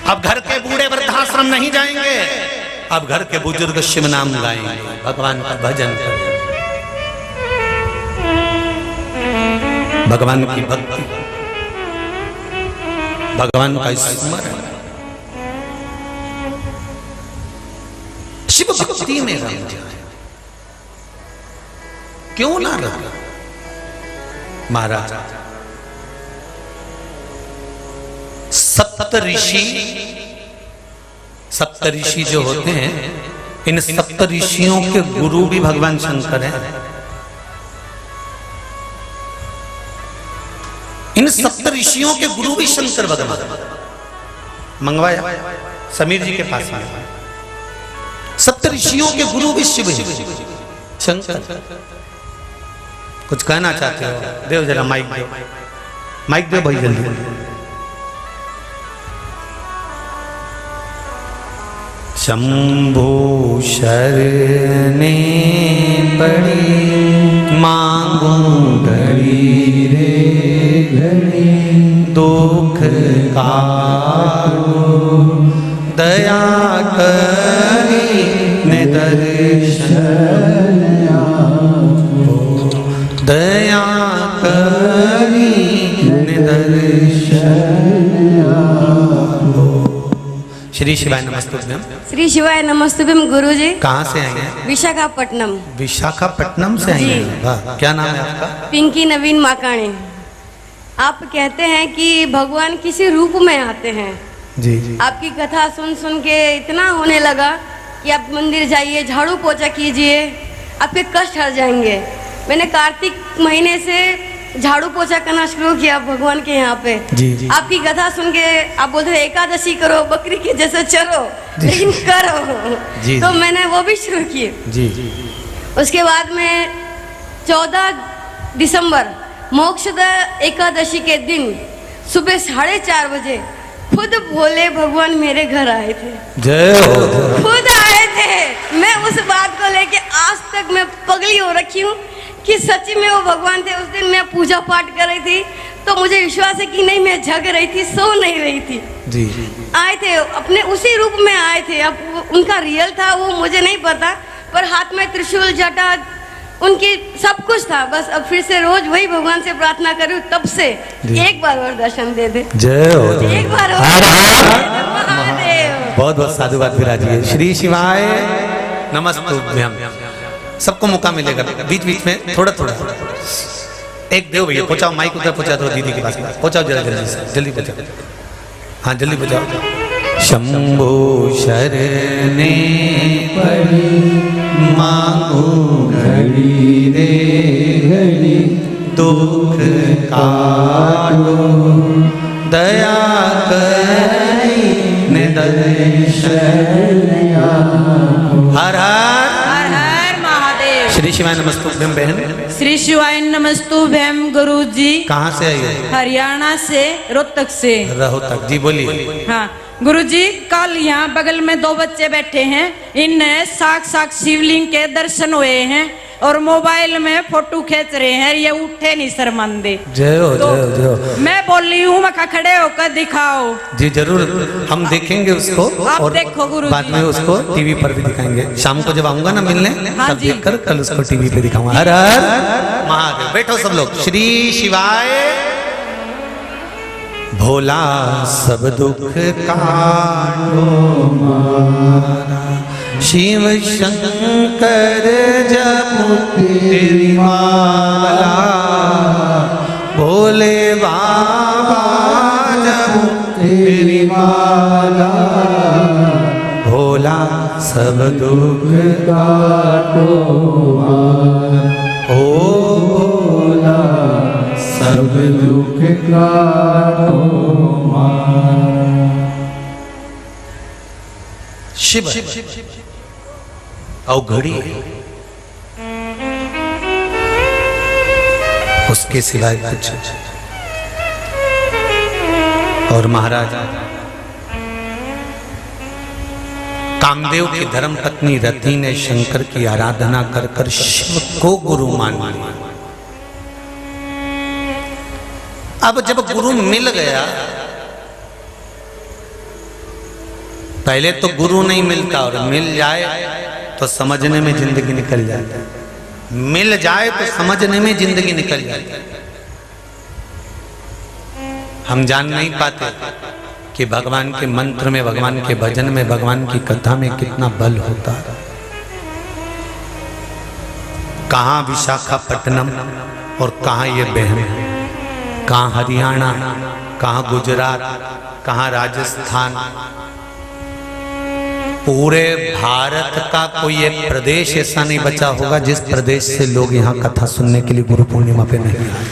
अब घर के बूढ़े वृद्धाश्रम नहीं जाएंगे, अब घर के बुजुर्ग शिव नाम गाएंगे, भगवान का भजन करेंगे, भगवान की भक्ति, भगवान का स्मरण, शिव भक्ति में रंग जाए। क्यों ना रंग महाराज। सप्त ऋषि जो होते हैं, इन सप्त ऋषियों के गुरु भी भगवान शंकर हैं। इन सप्त ऋषियों के गुरु भी शंकर भगवान। मंगवाया समीर जी के पास में, सप्त ऋषियों के गुरु भी शिव शंकर। कुछ कहना चाहते हो? देव जरा माइक दो, माइक दो भाई जल्दी। शंभो शरणे पड़ी मांगू घड़ी रे घड़ी, दुख कारो दया करी ने दर्शन आपो, दया करी ने दर्शन आपो। श्री शिवाय नमस्तुभ्यं। श्री शिवाय नमस्तुभ्यं। गुरु जी कहाँ से आए हैं? विशाखापट्टनम। विशाखापट्टनम से आई हैं। क्या नाम है आपका? पिंकी नवीन माकाणी। आप कहते हैं कि भगवान किसी रूप में आते हैं। जी जी। आपकी कथा सुन सुन के इतना होने लगा कि आप मंदिर जाइए, झाड़ू पोछा कीजिए, आपके कष्ट हट जाएंगे। मैंने कार्तिक महीने से झाड़ू पोछा करना शुरू किया भगवान के यहाँ पे। जी जी। आपकी कथा सुन के आप बोलते हैं एकादशी करो, बकरी के जैसे चलो, लेकिन करो। जी, तो मैंने वो भी शुरू किए। जी जी। उसके बाद में 14 दिसंबर मोक्षदा एकादशी के दिन सुबह 4:30 बजे खुद भोले भगवान मेरे घर आए थे। जय हो। खुद आए थे। मैं उस बात को लेके आज तक मैं पगली हो रखी हूँ कि सच्ची में वो भगवान थे। उस दिन मैं पूजा पाठ कर रही थी तो मुझे विश्वास है कि नहीं, मैं जग रही थी, सो नहीं रही थी। जी। आए थे अपने उसी रूप में आए थे। अब उनका रियल था वो मुझे नहीं पता, पर हाथ में त्रिशूल, जटा, उनकी सब कुछ था। बस अब फिर से रोज वही भगवान से प्रार्थना करूं, तब से एक बार और दर्शन दे दे। जय हो। एक बार और। बहुत बहुत साधुवाद विराजिए। श्री शिवाय नमस्तुभ्यम। सबको मौका मिलेगा, बीच बीच में थोड़ा थोड़ा। एक देव भैया पहुंचाओ, माइक उधर पहुंचा दो दीदी के पास, पहुंचाओ जल्दी जल्दी से, जल्दी पहुंचाओ। हाँ जल्दी पहुंचाओ। शंभो शरणे पड़ी मांगो घड़ी रे घड़ी, दुख काटो दया करी निदर्शनिया। हर हर हर हर महादेव। श्री शिवाय नमस्तुभ्यम। बहन श्री शिवाय नमस्तुभ्यम गुरुजी। कहाँ से आई है? हरियाणा से, रोहतक से। रोहतक जी, बोलिए। हाँ गुरुजी, कल यहाँ बगल में 2 बच्चे बैठे हैं, इनने साक्षात शिवलिंग के दर्शन हुए हैं और मोबाइल में फोटो खींच रहे हैं, ये उठे नहीं शर्मांदे। जय हो तो जय हो जय हो। मैं बोल रही हूँ, मैं खड़े होकर दिखाओ। जी जरूर, हम देखेंगे उसको। आप और देखो गुरुजी। बाद में उसको टीवी पर भी दिखाएंगे। शाम को जब आऊंगा ना मिलने, हाँ तब जी। देखकर कल उसको टीवी पे दिखाऊंगा। हर हर महादेव। बैठो सब लोग। श्री शिवाय। भोला सब दुख काटो मारा, शिव शंकर जपो तेरी माला, भोले बाबा जपो तेरी माला, भोला सब दुख काटो मारा, ओ भोला सब दुख काटो मारा। शिव अवघड़ी, उसके सिवाय कुछ। और महाराज कामदेव की धर्म पत्नी रति ने शंकर की आराधना कर कर शिव को गुरु मान लिया। अब जब गुरु मिल गया, पहले तो गुरु नहीं मिलता, और मिल जाए तो समझने में जिंदगी निकल जाती है। मिल जाए तो समझने में जिंदगी निकल जाती है। हम जान नहीं पाते कि भगवान के मंत्र में, भगवान के भजन में, भगवान की कथा में कितना बल होता है। कहाँ विशाखापट्टनम और कहाँ ये बहन, कहाँ हरियाणा, कहाँ गुजरात, कहाँ राजस्थान, पूरे भारत का कोई एक प्रदेश ऐसा नहीं बचा होगा जिस प्रदेश से लोग यहाँ कथा सुनने के लिए गुरु पूर्णिमा पे नहीं आए।